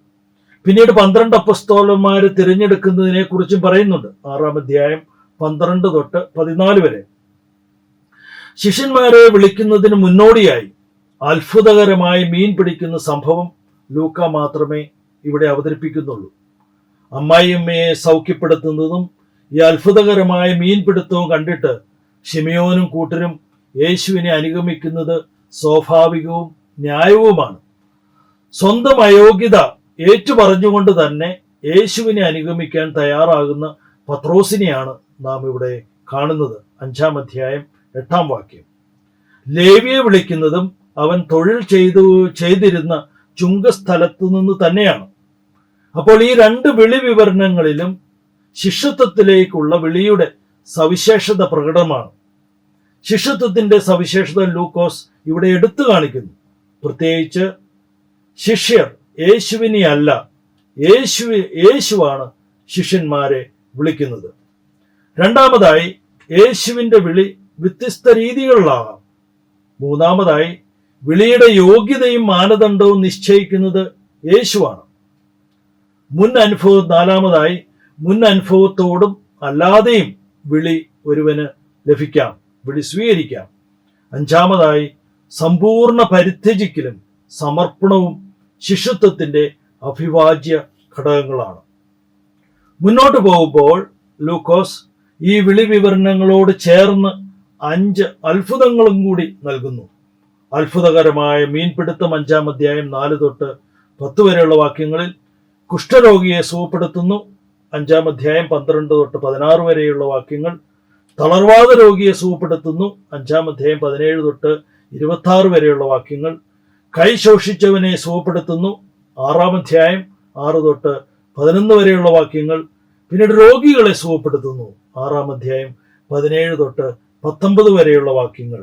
S2: പിന്നീട് 12 അപ്പസ്തോലന്മാരെ തിരഞ്ഞെടുക്കുന്നതിനെ കുറിച്ചും പറയുന്നുണ്ട്, 6-ാം അധ്യായം 12 തൊട്ട് 14 വരെ. ശിഷ്യന്മാരെ വിളിക്കുന്നതിന് മുന്നോടിയായി അത്ഭുതകരമായി മീൻ പിടിക്കുന്ന സംഭവം ലൂക്ക മാത്രമേ ഇവിടെ അവതരിപ്പിക്കുന്നുള്ളൂ. അമ്മായിയമ്മയെ സൗഖ്യപ്പെടുത്തുന്നതും ഈ അത്ഭുതകരമായ മീൻപിടുത്തവും കണ്ടിട്ട് ശിമയോനും കൂട്ടരും യേശുവിനെ അനുഗമിക്കുന്നത് സ്വാഭാവികവും ന്യായവുമാണ്. സ്വന്തം അയോഗ്യത ഏറ്റുപറഞ്ഞുകൊണ്ട് തന്നെ യേശുവിനെ അനുഗമിക്കാൻ തയ്യാറാകുന്ന പത്രോസിനെയാണ് നാം ഇവിടെ കാണുന്നത്. 5-ാം അധ്യായം 8-ാം വാക്യം. ലേവിയെ വിളിക്കുന്നതും അവൻ തൊഴിൽ ചെയ്തിരുന്ന ചുങ്കസ്ഥലത്തു നിന്ന് തന്നെയാണ്. അപ്പോൾ ഈ 2 വിളി വിവരണങ്ങളിലും ശിഷ്യത്വത്തിലേക്കുള്ള വിളിയുടെ സവിശേഷത പ്രകടമാണ്. ശിഷ്യത്വത്തിന്റെ സവിശേഷത ലൂക്കോസ് ഇവിടെ എടുത്തു കാണിക്കുന്നു. പ്രത്യേകിച്ച് ശിഷ്യർ യേശുവിനെ അല്ല, യേശുവാണ് ശിഷ്യന്മാരെ വിളിക്കുന്നത്. രണ്ടാമതായി യേശുവിന്റെ വിളി വ്യത്യസ്ത രീതികളിലാകാം. മൂന്നാമതായി വിളിയുടെ മാനദണ്ഡവും നിശ്ചയിക്കുന്നത് യേശുവാണ്. നാലാമതായി മുൻ അനുഭവത്തോടും അല്ലാതെയും വിളി ഒരുവന് ലഭിക്കാം, വിളി സ്വീകരിക്കാം. അഞ്ചാമതായി സമ്പൂർണ്ണ പരിത്യജിക്കലും സമർപ്പണവും ശിഷ്യത്വത്തിന്റെ അഭിവാജ്യ ഘടകങ്ങളാണ്. മുന്നോട്ട് പോകുമ്പോൾ ലൂക്കോസ് ഈ വിളി വിവരണങ്ങളോട് ചേർന്ന് 5 അത്ഭുതങ്ങളും കൂടി നൽകുന്നു. അത്ഭുതകരമായ മീൻപിടുത്തം 5-ാം അധ്യായം 4 തൊട്ട് 10 വരെയുള്ള വാക്യങ്ങളിൽ കുഷ്ഠരോഗിയെ സുഖപ്പെടുത്തുന്നു. 5-ാം അധ്യായം 12 തൊട്ട് 16 വരെയുള്ള വാക്യങ്ങൾ. തളർവാദ രോഗിയെ സുഖപ്പെടുത്തുന്നു. 5-ാം അധ്യായം 17 തൊട്ട് 26 വരെയുള്ള വാക്യങ്ങൾ. കൈ ശോഷിച്ചവനെ സുഖപ്പെടുത്തുന്നു. 6-ാം അധ്യായം 6 തൊട്ട് 11 വരെയുള്ള വാക്യങ്ങൾ. പിന്നീട് രോഗികളെ സുഖപ്പെടുത്തുന്നു. 6-ാം അധ്യായം 17 തൊട്ട് 19 വരെയുള്ള വാക്യങ്ങൾ.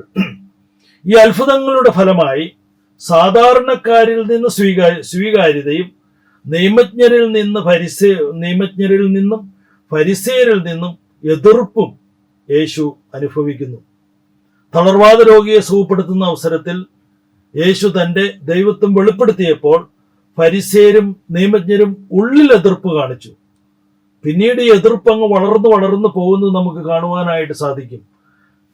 S2: ഈ അത്ഭുതങ്ങളുടെ ഫലമായി സാധാരണക്കാരിൽ നിന്ന് സ്വീകാര്യതയും നിയമജ്ഞരിൽ നിന്നും ഫരിസേയരിൽ നിന്നും എതിർപ്പും യേശു അനുഭവിക്കുന്നു. തളർവാദ രോഗിയെ സുഖപ്പെടുത്തുന്ന അവസരത്തിൽ യേശു തന്റെ ദൈവത്വം വെളിപ്പെടുത്തിയപ്പോൾ ഫരിസേയരും നിയമജ്ഞരും ഉള്ളിൽ എതിർപ്പ് കാണിച്ചു. പിന്നീട് ഈ എതിർപ്പ് അങ്ങ് വളർന്നു പോകുന്നത് നമുക്ക് കാണുവാനായിട്ട് സാധിക്കും.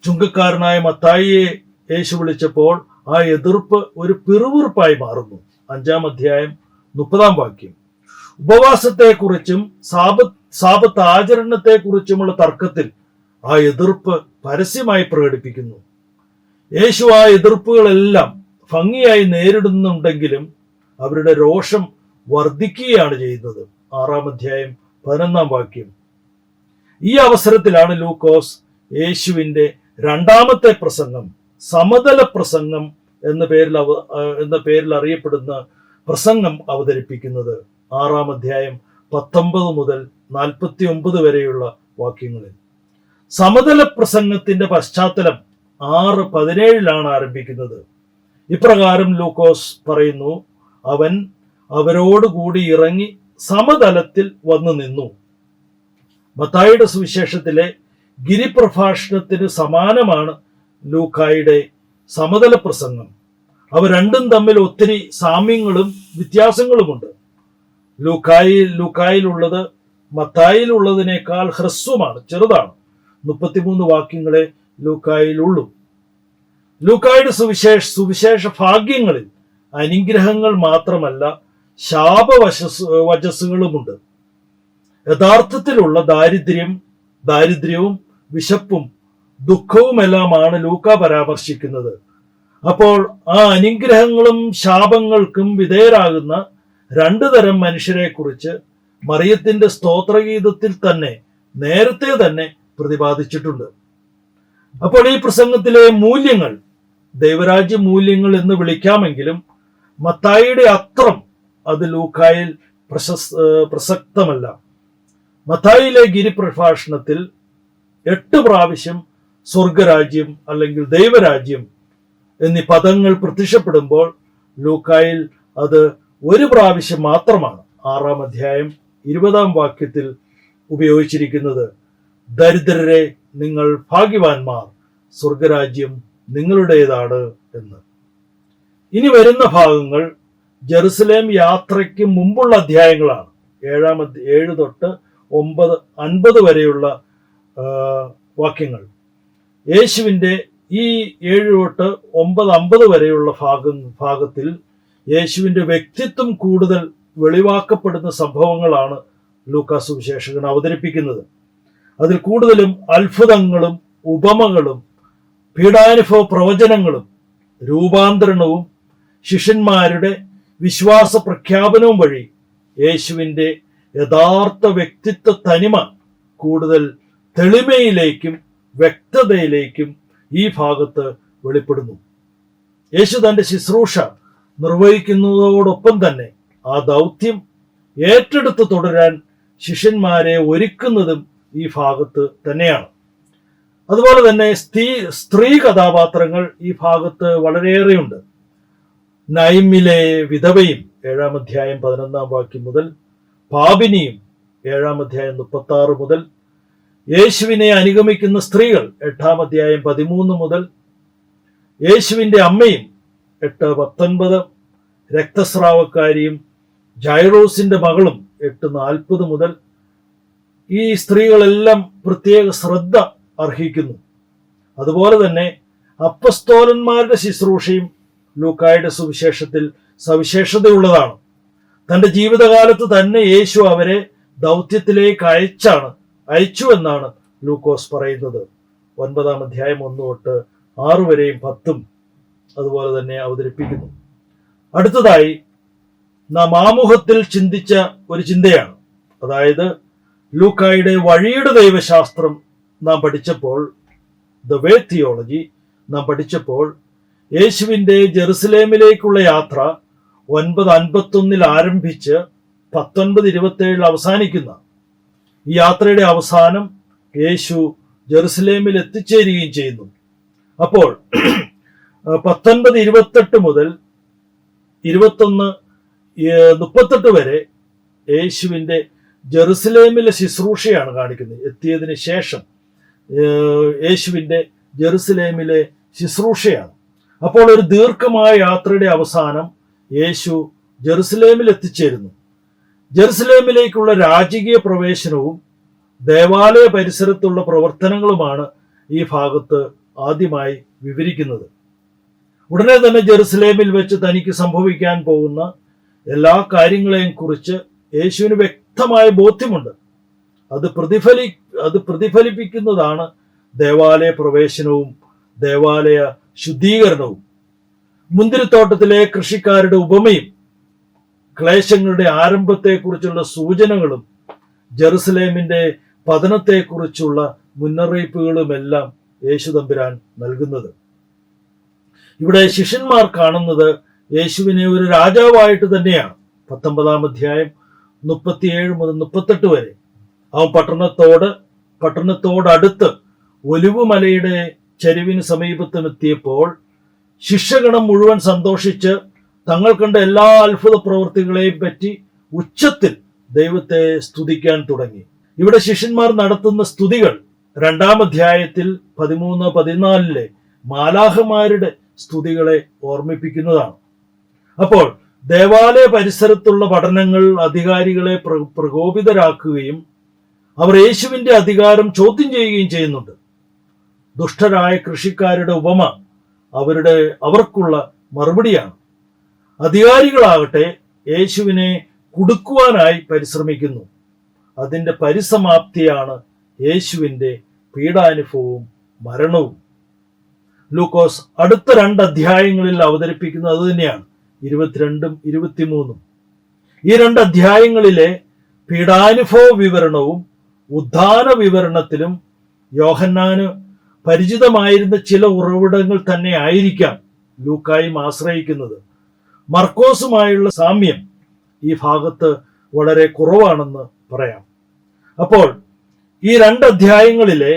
S2: ചുങ്കക്കാരനായ മത്തായിയെ യേശു വിളിച്ചപ്പോൾ ആ എതിർപ്പ് ഒരു പിറുവിറുപ്പായി മാറുന്നു. 5-ാം അധ്യായം 30-ാം വാക്യം. ഉപവാസത്തെക്കുറിച്ചും സാബത്ത് ആചരണത്തെക്കുറിച്ചുമുള്ള തർക്കത്തിൽ ആ എതിർപ്പ് പരസ്യമായി പ്രകടിപ്പിക്കുന്നു. യേശു ആ എതിർപ്പുകളെല്ലാം ഭംഗിയായി നേരിടുന്നുണ്ടെങ്കിലും അവരുടെ രോഷം വർദ്ധിക്കുകയാണ് ചെയ്യുന്നത്. 6-ാം അധ്യായം 11-ാം വാക്യം. ഈ അവസരത്തിലാണ് ലൂക്കോസ് യേശുവിന്റെ രണ്ടാമത്തെ പ്രസംഗം, സമതല പ്രസംഗം എന്ന പേരിൽ അറിയപ്പെടുന്ന പ്രസംഗം അവതരിപ്പിക്കുന്നത്. 6-ാം അധ്യായം 19 മുതൽ 49 വരെയുള്ള വാക്യങ്ങളിൽ. സമതല പ്രസംഗത്തിന്റെ പശ്ചാത്തലം 6:17 ആരംഭിക്കുന്നത്. ഇപ്രകാരം ലൂക്കോസ് പറയുന്നു, അവൻ അവരോടുകൂടി ഇറങ്ങി സമതലത്തിൽ വന്നു നിന്നു. മത്തായിയുടെ സുവിശേഷത്തിലെ ഗിരിപ്രഭാഷണത്തിന് സമാനമാണ് ലൂക്കായുടെ സമതല പ്രസംഗം. അവ രണ്ടും തമ്മിൽ ഒത്തിരി സാമ്യങ്ങളും വ്യത്യാസങ്ങളുമുണ്ട്. ലൂക്കായിലുള്ളത് മത്തായിലുള്ളതിനേക്കാൾ ഹ്രസ്വമാണ്, ചെറുതാണ്. 33 വാക്യങ്ങളെ ലൂക്കായിലുള്ളൂ. ലൂക്കായുടെ സുവിശേഷ ഭാഗ്യങ്ങളിൽ അനുഗ്രഹങ്ങൾ മാത്രമല്ല വചസ്സുകളുമുണ്ട്. യഥാർത്ഥത്തിലുള്ള ദാരിദ്ര്യവും വിശപ്പും ദുഃഖവുമെല്ലാമാണ് ലൂക്ക പരാമർശിക്കുന്നത്. അപ്പോൾ ആ അനുഗ്രഹങ്ങളും ശാപങ്ങൾക്കും വിധേയരാകുന്ന രണ്ടു തരം മനുഷ്യരെ കുറിച്ച് മറിയത്തിന്റെ സ്തോത്രഗീതത്തിൽ തന്നെ നേരത്തെ തന്നെ പ്രതിപാദിച്ചിട്ടുണ്ട്. അപ്പോൾ ഈ പ്രസംഗത്തിലെ മൂല്യങ്ങൾ ദൈവരാജ്യ മൂല്യങ്ങൾ എന്ന് വിളിക്കാമെങ്കിലും മത്തായിയുടെ അത്രം അത് ലൂക്കായിൽ പ്രസക്തമല്ല. മത്തായിയിലെ ഗിരിപ്രഭാഷണത്തിൽ 8 പ്രാവശ്യം സ്വർഗരാജ്യം അല്ലെങ്കിൽ ദൈവരാജ്യം എന്നീ പദങ്ങൾ പ്രത്യക്ഷപ്പെടുമ്പോൾ ലൂക്കായിൽ അത് 1 പ്രാവശ്യം മാത്രമാണ്. 6-ാം അധ്യായം 20-ാം വാക്യത്തിൽ ഉപയോഗിച്ചിരിക്കുന്നത്. ദരിദ്രരെ നിങ്ങൾ ഭാഗ്യവാന്മാർ, സ്വർഗരാജ്യം നിങ്ങളുടേതാണ് എന്ന്. ഇനി വരുന്ന ഭാഗങ്ങൾ ജെറുസലേം യാത്രയ്ക്ക് മുമ്പുള്ള അധ്യായങ്ങളാണ്. 7 തൊട്ട് 9:50 വരെയുള്ള വാക്യങ്ങൾ. യേശുവിൻ്റെ ഈ 7 തൊട്ട് 9:50 വരെയുള്ള ഭാഗത്തിൽ യേശുവിൻ്റെ വ്യക്തിത്വം കൂടുതൽ വെളിവാക്കപ്പെടുന്ന സംഭവങ്ങളാണ് ലൂക്കാ സുവിശേഷകൻ അവതരിപ്പിക്കുന്നത്. അതിൽ കൂടുതലും അത്ഭുതങ്ങളും ഉപമകളും പീഡാനുഭവ പ്രവചനങ്ങളും രൂപാന്തരണവും ശിഷ്യന്മാരുടെ വിശ്വാസ പ്രഖ്യാപനവും വഴി യേശുവിൻ്റെ യഥാർത്ഥ വ്യക്തിത്വ തനിമ കൂടുതൽ തെളിമയിലേക്കും വ്യക്തതയിലേക്കും ഈ ഭാഗത്ത് വെളിപ്പെടുന്നു. യേശു തൻ്റെ ശുശ്രൂഷ നിർവഹിക്കുന്നതോടൊപ്പം തന്നെ ആ ദൗത്യം ഏറ്റെടുത്ത് തുടരാൻ ശിഷ്യന്മാരെ ഒരുക്കുന്നതും ഈ ഭാഗത്ത് തന്നെയാണ്. അതുപോലെ തന്നെ സ്ത്രീ കഥാപാത്രങ്ങൾ ഈ ഭാഗത്ത് വളരെയേറെയുണ്ട്. നൈമിലെ വിധവയും 7-ാം അധ്യായം 11-ാം വാക്യം മുതൽ, പാപിനിയും 7-ാം അധ്യായം 36 മുതൽ, യേശുവിനെ അനുഗമിക്കുന്ന സ്ത്രീകൾ 8-ാം അധ്യായം 13 മുതൽ, യേശുവിൻ്റെ അമ്മയും 8:19, രക്തസ്രാവക്കാരിയും ജൈറോസിന്റെ മകളും 8:40 മുതൽ. ഈ സ്ത്രീകളെല്ലാം പ്രത്യേക ശ്രദ്ധ അർഹിക്കുന്നു. അതുപോലെ തന്നെ അപ്പസ്തോലന്മാരുടെ ശുശ്രൂഷയും ലൂക്കായുടെ സുവിശേഷത്തിൽ സവിശേഷതയുള്ളതാണ്. തന്റെ ജീവിതകാലത്ത് തന്നെ യേശു അവരെ ദൗത്യത്തിലേക്ക് അയച്ചു എന്നാണ് ലൂക്കോസ് പറയുന്നത്. 9-ാം അധ്യായം 1 തൊട്ട് 6 വരെയും 10 അതുപോലെ തന്നെ അവതരിപ്പിക്കുന്നു. അടുത്തതായി നാം ആമുഖത്തിൽ ചിന്തിച്ച ഒരു ചിന്തയാണ്. അതായത് ലൂക്കായുടെ വഴിയുടെ ദൈവശാസ്ത്രം നാം പഠിച്ചപ്പോൾ, ദ വേ തിയോളജി നാം പഠിച്ചപ്പോൾ, യേശുവിൻ്റെ ജെറുസലേമിലേക്കുള്ള യാത്ര 9:51 ആരംഭിച്ച് 19:27 അവസാനിക്കുന്ന ഈ യാത്രയുടെ അവസാനം യേശു ജെറുസലേമിൽ എത്തിച്ചേരുകയും ചെയ്യുന്നു. അപ്പോൾ 19:28 മുതൽ 21:38 വരെ യേശുവിൻ്റെ ജെറുസലേമിലെ ശുശ്രൂഷയാണ് കാണിക്കുന്നത്. എത്തിയതിന് ശേഷം യേശുവിൻ്റെ ജെറുസലേമിലെ ശുശ്രൂഷയാണ്. അപ്പോൾ ഒരു ദീർഘമായ യാത്രയുടെ അവസാനം യേശു ജെറുസലേമിൽ എത്തിച്ചേരുന്നു. ജെറുസലേമിലേക്കുള്ള രാജകീയ പ്രവേശനവും ദേവാലയ പരിസരത്തുള്ള പ്രവർത്തനങ്ങളുമാണ് ഈ ഭാഗത്ത് ആദ്യമായി വിവരിക്കുന്നത്. ഉടനെ തന്നെ ജെറുസലേമിൽ വെച്ച് തനിക്ക് സംഭവിക്കാൻ പോകുന്ന എല്ലാ കാര്യങ്ങളെയും കുറിച്ച് യേശുവിന് വ്യക്തമായ ബോധ്യമുണ്ട്. അത് പ്രതിഫലിപ്പിക്കുന്നതാണ് ദേവാലയ പ്രവേശനവും ദേവാലയ ശുദ്ധീകരണവും. മുന്തിരിത്തോട്ടത്തിലെ കൃഷിക്കാരുടെ ഉപമയും ക്ലേശങ്ങളുടെ ആരംഭത്തെക്കുറിച്ചുള്ള സൂചനകളും ജെറുസലേമിന്റെ പതനത്തെക്കുറിച്ചുള്ള മുന്നറിയിപ്പുകളുമെല്ലാം യേശു തമ്പുരാൻ നൽകുന്നത്. ഇവിടെ ശിഷ്യന്മാർ കാണുന്നത് യേശുവിനെ ഒരു രാജാവായിട്ട് തന്നെയാണ്. 19-ാം അധ്യായം 37 മുതൽ 38 വരെ. അവൻ പട്ടണത്തോടടുത്ത് ഒലിവുമലയുടെ ചരിവിന് സമീപത്തുമെത്തിയപ്പോൾ ശിഷ്യഗണം മുഴുവൻ സന്തോഷിച്ച് തങ്ങൾ കണ്ട എല്ലാ അത്ഭുത പ്രവൃത്തികളെയും പറ്റി ഉച്ചത്തിൽ ദൈവത്തെ സ്തുതിക്കാൻ തുടങ്ങി. ഇവിടെ ശിഷ്യന്മാർ നടത്തുന്ന സ്തുതികൾ 2-ാം അധ്യായത്തിൽ 13-14 മാലാഖമാരുടെ സ്തുതികളെ ഓർമ്മിപ്പിക്കുന്നതാണ്. അപ്പോൾ ദേവാലയ പരിസരത്തുള്ള പഠനങ്ങൾ അധികാരികളെ പ്രകോപിതരാക്കുകയും അവർ യേശുവിന്റെ അധികാരം ചോദ്യം ചെയ്യുകയും ചെയ്യുന്നുണ്ട്. ദുഷ്ടരായ കൃഷിക്കാരുടെ ഉപമ അവർക്കുള്ള മറുപടിയാണ്. അധികാരികളാകട്ടെ യേശുവിനെ കുടുക്കുവാനായി പരിശ്രമിക്കുന്നു. അതിന്റെ പരിസമാപ്തിയാണ് യേശുവിന്റെ പീഡാനുഭവവും മരണവും. ലൂക്കോസ് അടുത്ത 2 അധ്യായങ്ങളിൽ അവതരിപ്പിക്കുന്നത് അത് തന്നെയാണ്, 22ഉം 23ഉം. ഈ 2 അധ്യായങ്ങളിലെ പീഡാനുഭവ വിവരണവും ഉദ്ധാന വിവരണത്തിലും യോഹന്നാന് പരിചിതമായിരുന്ന ചില ഉറവിടങ്ങൾ തന്നെ ആയിരിക്കാം ലൂക്കായും ആശ്രയിക്കുന്നത്. മർക്കോസുമായുള്ള സാമ്യം ഈ ഭാഗത്ത് വളരെ കുറവാണെന്ന് പറയാം. അപ്പോൾ ഈ 2 അധ്യായങ്ങളിലെ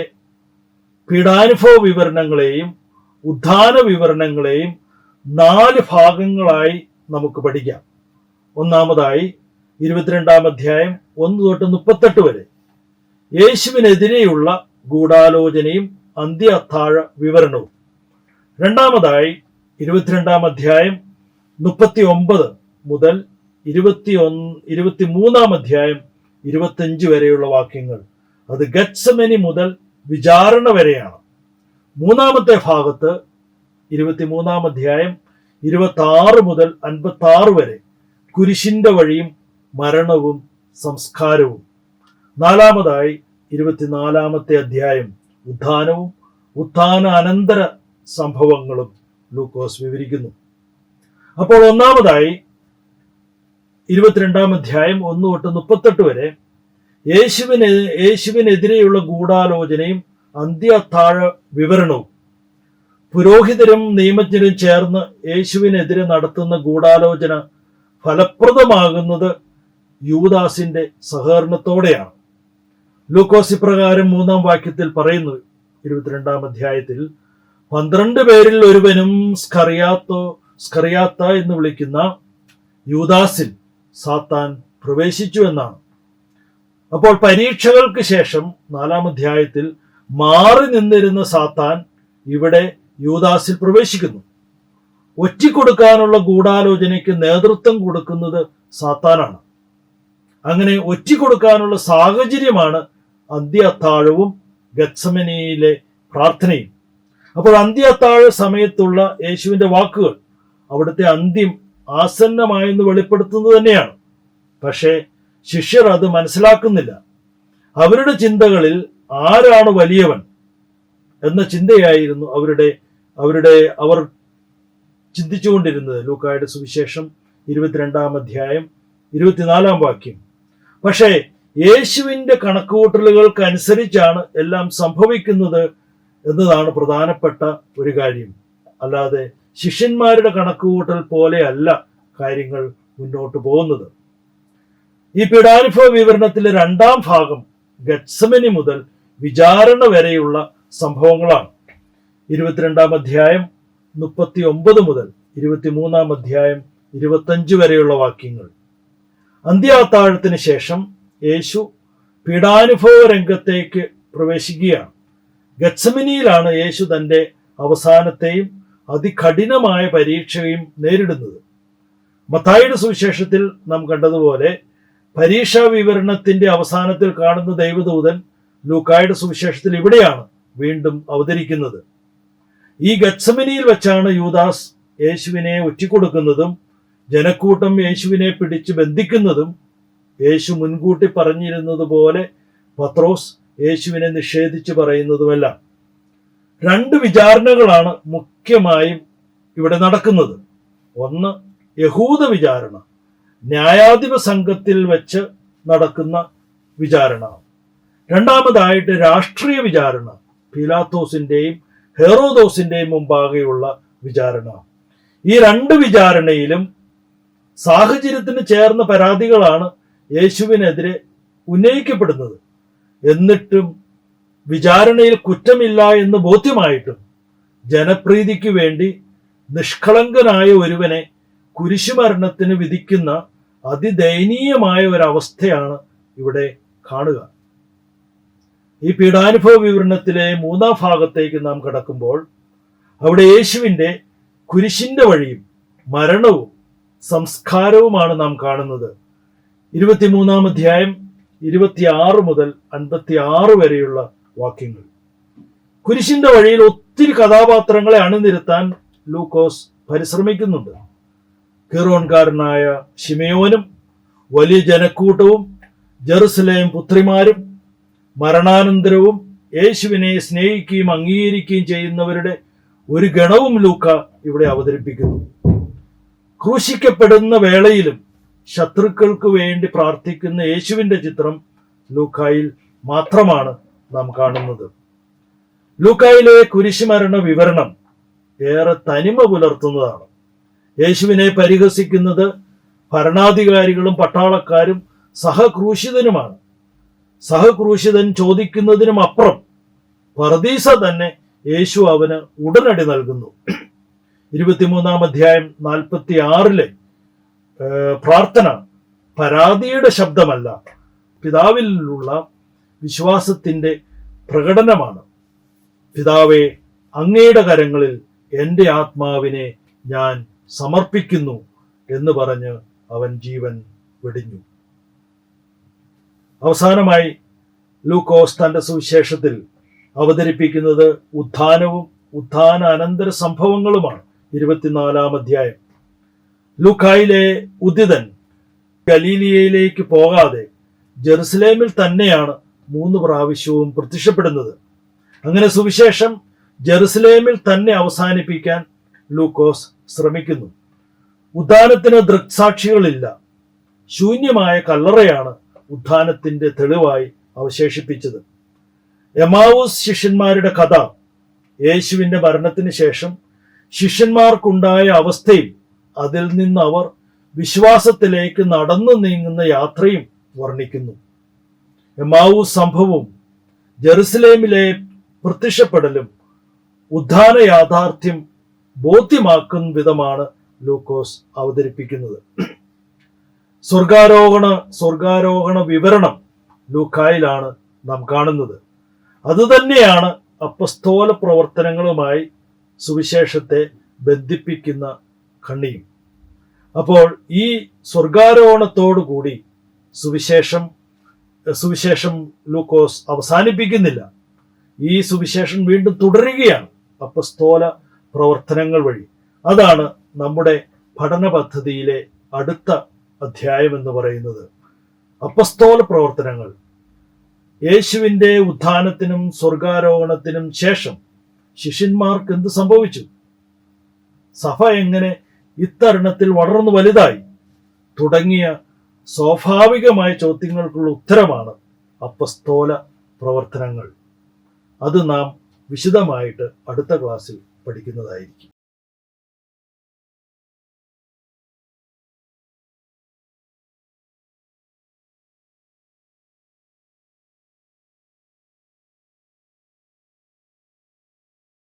S2: പീഡാനുഭവ വിവരണങ്ങളെയും ഉദ്ധാന വിവരണങ്ങളെയും 4 ഭാഗങ്ങളായി നമുക്ക് പഠിക്കാം. ഒന്നാമതായി 22-ാം അധ്യായം 1 തൊട്ട് 38 വരെ യേശുവിനെതിരെയുള്ള ഗൂഢാലോചനയും അന്ത്യ അത്താഴ വിവരണവും. രണ്ടാമതായി 22-ാം അധ്യായം 39 മുതൽ 23-ാം അധ്യായം 25 വരെയുള്ള വാക്യങ്ങൾ. അത് ഗത്സമനി മുതൽ വിചാരണ വരെയാണ്. മൂന്നാമത്തെ ഭാഗത്ത് 23-ാം അധ്യായം 26 മുതൽ 56 വരെ കുരിശിന്റെ വഴിയും മരണവും സംസ്കാരവും. നാലാമതായി 24-ാമത്തെ അധ്യായം ഉത്ഥാനവും ഉത്ഥാന അനന്തര സംഭവങ്ങളും ലൂക്കോസ് വിവരിക്കുന്നു. അപ്പോൾ ഒന്നാമതായി 22-ാം അധ്യായം 1 തൊട്ട് 38 വരെ യേശുവിനെതിരെയുള്ള ഗൂഢാലോചനയും അന്ത്യ അത്താഴ വിവരണവും. പുരോഹിതരും നിയമജ്ഞരും ചേർന്ന് യേശുവിനെതിരെ നടത്തുന്ന ഗൂഢാലോചന ഫലപ്രദമാകുന്നത് യൂദാസിന്റെ സഹകരണത്തോടെയാണ്. ലൂക്കോസ് ഇപ്രകാരം 3-ാം വാക്യത്തിൽ പറയുന്നു, 22-ാം അധ്യായത്തിൽ, 12 പേരിൽ ഒരുവനും സ്കറിയാത്ത എന്ന് വിളിക്കുന്ന യൂദാസിൽ സാത്താൻ പ്രവേശിച്ചു എന്നാണ്. അപ്പോൾ പരീക്ഷകൾക്ക് ശേഷം 4-ാം അധ്യായത്തിൽ മാറി നിന്നിരുന്ന സാത്താൻ ഇവിടെ യൂദാസിൽ പ്രവേശിക്കുന്നു. ഒറ്റിക്കൊടുക്കാനുള്ള ഗൂഢാലോചനയ്ക്ക് നേതൃത്വം കൊടുക്കുന്നത് സാത്താനാണ്. അങ്ങനെ ഒറ്റിക്കൊടുക്കാനുള്ള സാഹചര്യമാണ് അന്ത്യ അത്താഴവും ഗത്സമനിയിലെ പ്രാർത്ഥനയും. അപ്പോൾ അന്ത്യ അത്താഴ സമയത്തുള്ള യേശുവിന്റെ വാക്കുകൾ അവിടുത്തെ അന്ത്യം ആസന്നമായെന്ന് വെളിപ്പെടുത്തുന്നത് തന്നെയാണ്. പക്ഷേ ശിഷ്യർ അത് മനസ്സിലാക്കുന്നില്ല. അവരുടെ ചിന്തകളിൽ ആരാണ് വലിയവൻ എന്ന ചിന്തയായിരുന്നു അവർ ചിന്തിച്ചുകൊണ്ടിരുന്നത്. ലൂക്കായുടെ സുവിശേഷം 22-ാം അധ്യായം 24-ാം വാക്യം. പക്ഷേ യേശുവിന്റെ കണക്കുകൂട്ടലുകൾക്ക് അനുസരിച്ചാണ് എല്ലാം സംഭവിക്കുന്നത് എന്നതാണ് പ്രധാനപ്പെട്ട ഒരു കാര്യം. അല്ലാതെ ശിഷ്യന്മാരുടെ കണക്കുകൂട്ടൽ പോലെയല്ല കാര്യങ്ങൾ മുന്നോട്ട് പോകുന്നത്. ഈ പീഡാനുഭവ വിവരണത്തിലെ 2-ാം ഭാഗം ഗത്സമനി മുതൽ വിചാരണ വരെയുള്ള സംഭവങ്ങളാണ്. 22-ാം അധ്യായം 39 മുതൽ 23-ാം അധ്യായം 25 വരെയുള്ള വാക്യങ്ങൾ. അന്ത്യാത്താഴത്തിന് ശേഷം യേശു പീഡാനുഭവ രംഗത്തേക്ക് പ്രവേശിക്കുകയാണ്. ഗത്സമനിയിലാണ് യേശു തന്റെ അവസാനത്തെയും അതികഠിനമായ പരീക്ഷയും നേരിടുന്നത്. മത്തായിയുടെ സുവിശേഷത്തിൽ നാം കണ്ടതുപോലെ പരീക്ഷാ വിവരണത്തിന്റെ അവസാനത്തിൽ കാണുന്ന ദൈവദൂതൻ ലൂക്കായുടെ സുവിശേഷത്തിൽ ഇവിടെയാണ് വീണ്ടും അവതരിക്കുന്നത്. ഈ ഗത്സമനിയിൽ വെച്ചാണ് യൂദാസ് യേശുവിനെ ഒറ്റിക്കൊടുക്കുന്നതും ജനക്കൂട്ടം യേശുവിനെ പിടിച്ച് ബന്ധിക്കുന്നതും യേശു മുൻകൂട്ടി പറഞ്ഞിരുന്നത് പോലെ പത്രോസ് യേശുവിനെ നിഷേധിച്ച് പറയുന്നതുമെല്ലാം. 2 വിചാരണകളാണ് മുഖ്യമായും ഇവിടെ നടക്കുന്നത്. ഒന്ന് യഹൂദ വിചാരണ, ന്യായാധിപ സംഘത്തിൽ വെച്ച് നടക്കുന്ന വിചാരണ. രണ്ടാമതായിട്ട് രാഷ്ട്രീയ വിചാരണ, പീലാത്തോസിന്റെയും ഹെറോദോസിന്റെയും മുമ്പാകെയുള്ള വിചാരണ. ഈ 2 വിചാരണയിലും സാഹചര്യത്തിന് ചേർന്ന പരാതികളാണ് യേശുവിനെതിരെ ഉന്നയിക്കപ്പെടുന്നത്. എന്നിട്ടും വിചാരണയിൽ കുറ്റമില്ല എന്ന് ബോധ്യമായിട്ടും ജനപ്രീതിക്ക് വേണ്ടി നിഷ്കളങ്കനായ ഒരുവനെ കുരിശുമരണത്തിന് വിധിക്കുന്ന അതിദയനീയമായ ഒരവസ്ഥയാണ് ഇവിടെ കാണുക. ഈ പീഡാനുഭവ വിവരണത്തിലെ 3-ാം ഭാഗത്തേക്ക് നാം കടക്കുമ്പോൾ അവിടെ യേശുവിൻ്റെ കുരിശിന്റെ വഴിയും മരണവും സംസ്കാരവുമാണ് നാം കാണുന്നത്. 23-ാം അധ്യായം 26 മുതൽ 56 വരെയുള്ള വാക്യങ്ങൾ. കുരിശിന്റെ വഴിയിൽ ഒത്തിരി കഥാപാത്രങ്ങളെ അണിനിരത്താൻ ലൂക്കോസ് പരിശ്രമിക്കുന്നുണ്ട്. കീറോൻകാരനായ ശിമയോനും വലിയ ജനക്കൂട്ടവും ജെറുസലേം പുത്രിമാരും മരണാനന്തരവും യേശുവിനെ സ്നേഹിക്കുകയും അംഗീകരിക്കുകയും ചെയ്യുന്നവരുടെ ഒരു ഗണവും ലൂക്ക ഇവിടെ അവതരിപ്പിക്കുന്നു. ക്രൂശിക്കപ്പെടുന്ന വേളയിലും ശത്രുക്കൾക്ക് വേണ്ടി പ്രാർത്ഥിക്കുന്ന യേശുവിന്റെ ചിത്രം ലൂക്കായിൽ മാത്രമാണ് നാം കാണുന്നത്. ലൂക്കായിലെ കുരിശുമരണ വിവരണം ഏറെ തനിമ പുലർത്തുന്നതാണ്. യേശുവിനെ പരിഹസിക്കുന്നത് ഭരണാധികാരികളും പട്ടാളക്കാരും സഹക്രൂശിതനുമാണ്. സഹക്രൂശിതൻ ചോദിക്കുന്നതിനും അപ്പുറം പറുദീസ തന്നെ യേശു അവന് ഉടനടി നൽകുന്നു. 23-ാം അധ്യായം 46-ലെ പ്രാർത്ഥന പരാതിയുടെ ശബ്ദമല്ല, പിതാവിലുള്ള വിശ്വാസത്തിന്റെ പ്രകടനമാണ്. പിതാവേ, അങ്ങയുടെ കരങ്ങളിൽ എൻ്റെ ആത്മാവിനെ ഞാൻ സമർപ്പിക്കുന്നു എന്ന് പറഞ്ഞ് അവൻ ജീവൻ വെടിഞ്ഞു. അവസാനമായി ലൂക്കോസ് തന്റെ സുവിശേഷത്തിൽ അവതരിപ്പിക്കുന്നത് ഉത്ഥാനവും ഉത്ഥാന അനന്തര സംഭവങ്ങളുമാണ്. 24-ാം അധ്യായം. ലൂക്കായിലെ ഉദ്ധിതൻ ഗലീലിയയിലേക്ക് പോകാതെ ജെറുസലേമിൽ തന്നെയാണ് 3 പ്രാവശ്യവും പ്രത്യക്ഷപ്പെടുന്നത്. അങ്ങനെ സുവിശേഷം ജെറുസലേമിൽ തന്നെ അവസാനിപ്പിക്കാൻ ലൂക്കോസ് ശ്രമിക്കുന്നു. ഉത്ഥാനത്തിന് ദൃക്സാക്ഷികളില്ല. ശൂന്യമായ കല്ലറയാണ് ഉത്ഥാനത്തിന്റെ തെളിവായി അവശേഷിപ്പിച്ചത്. എമാവൂസ് ശിഷ്യന്മാരുടെ കഥ യേശുവിന്റെ മരണത്തിന് ശേഷം ശിഷ്യന്മാർക്കുണ്ടായ അവസ്ഥയും അതിൽ നിന്ന് അവർ വിശ്വാസത്തിലേക്ക് നടന്നു നീങ്ങുന്ന യാത്രയും വർണ്ണിക്കുന്നു. എമാവൂസ് സംഭവവും ജെറുസലേമിലെ പ്രത്യക്ഷപ്പെടലും ഉത്ഥാന യാഥാർത്ഥ്യം ബോധ്യമാക്കുന്ന വിധമാണ് ലൂക്കോസ് അവതരിപ്പിക്കുന്നത്. സ്വർഗാരോഹണ വിവരണം ലൂക്കായിലാണ് നാം കാണുന്നത്. അതുതന്നെയാണ് അപ്പസ്തോല പ്രവർത്തനങ്ങളുമായി സുവിശേഷത്തെ ബന്ധിപ്പിക്കുന്ന കണ്ണിയും. അപ്പോൾ ഈ സ്വർഗാരോഹണത്തോടു കൂടി സുവിശേഷം ലൂക്കോസ് അവസാനിപ്പിക്കുന്നില്ല. ഈ സുവിശേഷം വീണ്ടും തുടരുകയാണ് അപ്പസ്തോല പ്രവർത്തനങ്ങൾ വഴി. അതാണ് നമ്മുടെ പഠന പദ്ധതിയിലെ അടുത്ത അധ്യായം എന്ന് പറയുന്നത്. അപ്പസ്തോല പ്രവർത്തനങ്ങൾ. യേശുവിന്റെ ഉത്ഥാനത്തിനും സ്വർഗാരോഹണത്തിനും ശേഷം ശിഷ്യന്മാർക്ക് എന്ത് സംഭവിച്ചു? സഭ എങ്ങനെ ഇത്തരുണത്തിൽ വളർന്നു വലുതായി? തുടങ്ങിയ സ്വാഭാവികമായ ചോദ്യങ്ങൾക്കുള്ള ഉത്തരമാണ് അപ്പസ്തോല പ്രവർത്തനങ്ങൾ. അത് നാം വിശദമായിട്ട് അടുത്ത ക്ലാസ്സിൽ പഠിക്കുന്നതായിരിക്കും.